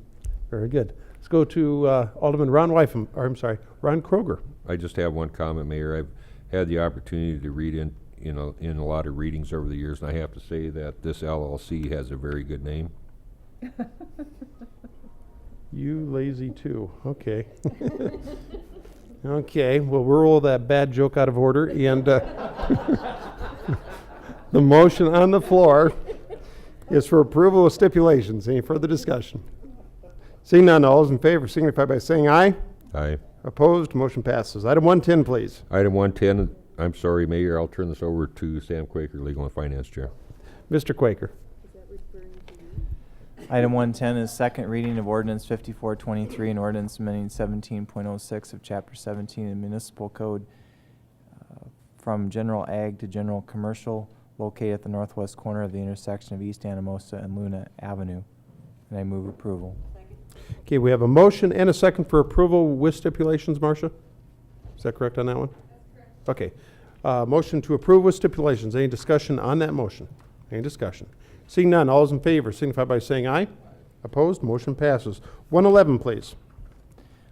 very good. Let's go to Alderman Ron Kroger. I just have one comment, Mayor. I've had the opportunity to read in a lot of readings over the years, and I have to say that this LLC has a very good name. You lazy too. Okay. Okay, we'll roll that bad joke out of order. And the motion on the floor is for approval of stipulations. Any further discussion? Seeing none, all those in favor signify by saying aye. Aye. Opposed? Motion passes. Item 110, please. Item 110, I'm sorry, Mayor, I'll turn this over to Sam Quaker, Legal and Finance Chair. Mr. Quaker. Item 110 is second reading of ordinance 5423 and ordinance amending 17.06 of Chapter 17 of the Municipal Code from general ag to general commercial, located at the northwest corner of the intersection of East Anamosa and Luna Avenue. And I move approval. Okay, we have a motion and a second for approval with stipulations, Marcia? Is that correct on that one? That's correct. Okay. Motion to approve with stipulations. Any discussion on that motion? Any discussion? Seeing none, all those in favor signify by saying aye. Opposed? Motion passes. 111, please.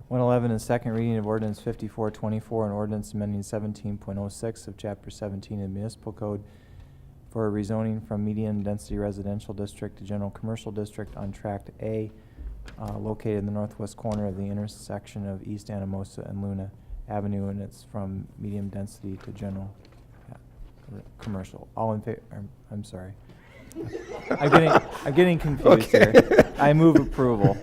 111 is second reading of ordinance 5424 and ordinance amending 17.06 of Chapter 17 of the Municipal Code for rezoning from medium density residential district to general commercial district on Tract A, located in the northwest corner of the intersection of East Anamosa and Luna Avenue, and it's from medium density to general commercial. All in favor? I'm sorry. I'm getting confused Okay. here. I move approval.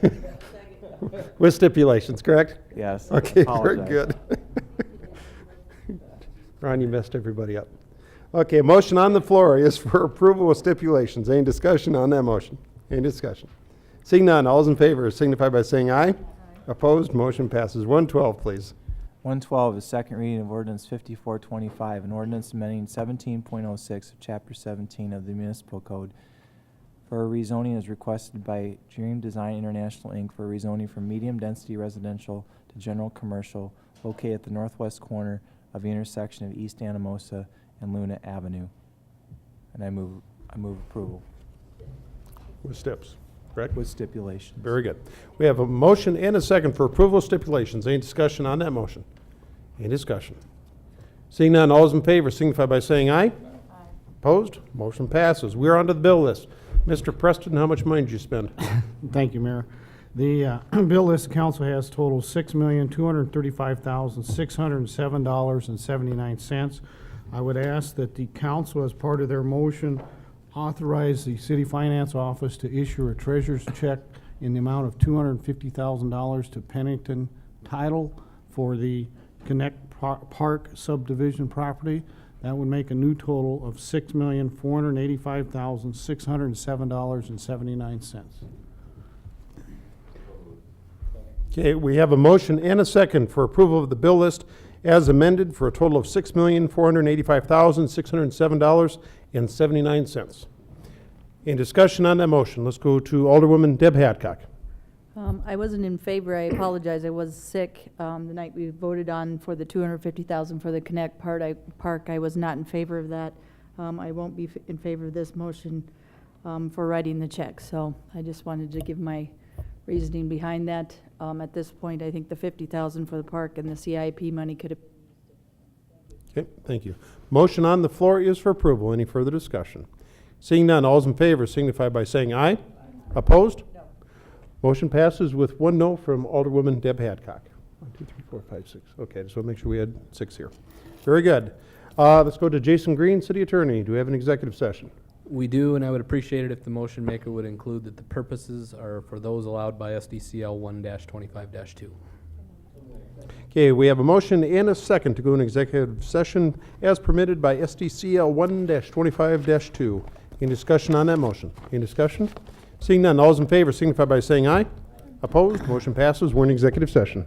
With stipulations, correct? Yes. Okay, very Apologize. good. Ron, you messed everybody up. Okay, motion on the floor is for approval with stipulations. Any discussion on that motion? Any discussion? Seeing none, all those in favor signify by saying aye. Opposed, motion passes. 112, please. 112 is second reading of ordinance 5425, an ordinance amending 17.06 of Chapter 17 of the Municipal Code. For a rezoning is requested by Dream Design International, Inc. for a rezoning from medium-density residential to general commercial located at the northwest corner of the intersection of East Anamosa and Luna Avenue. And I move approval. With steps, correct? With stipulations. Very good. We have a motion and a second for approval of stipulations. Any discussion on that motion? Any discussion? Seeing none, all those in favor signify by saying aye. Opposed? Motion passes. We're on to the bill list. Mr. Preston, how much money did you spend? Thank you, Mayor. The bill list the council has total $6,235,607.79. I would ask that the council, as part of their motion, authorize the city finance office to issue a treasurer's check in the amount of $250,000 to Pennington Title for the Connect Park subdivision property. That would make a new total of $6,485,607.79. Okay, we have a motion and a second for approval of the bill list as amended for a total of $6,485,607.79. Any discussion on that motion? Let's go to Alderwoman Deb Hadcock. I wasn't in favor. I apologize. I was sick the night we voted on for the $250,000 for the Connect Park. I was not in favor of that. I won't be in favor of this motion for writing the check. So I just wanted to give my reasoning behind that. At this point, I think the $50,000 for the park and the CIP money could have. Okay, thank you. Motion on the floor is for approval. Any further discussion? Seeing none, all those in favor signify by saying aye. Opposed? No. Motion passes with one no from Alderwoman Deb Hadcock. 1, 2, 3, 4, 5, 6. Okay, just want to make sure we had 6 here. Very good. Let's go to Jason Green, City Attorney. Do we have an executive session? We do, and I would appreciate it if the motion maker would include that the purposes are for those allowed by SDCL 1-25-2. Okay, we have a motion and a second to go in executive session as permitted by SDCL 1-25-2. Any discussion on that motion? Any discussion? Seeing none, all those in favor signify by saying aye. Opposed? Motion passes. We're in executive session.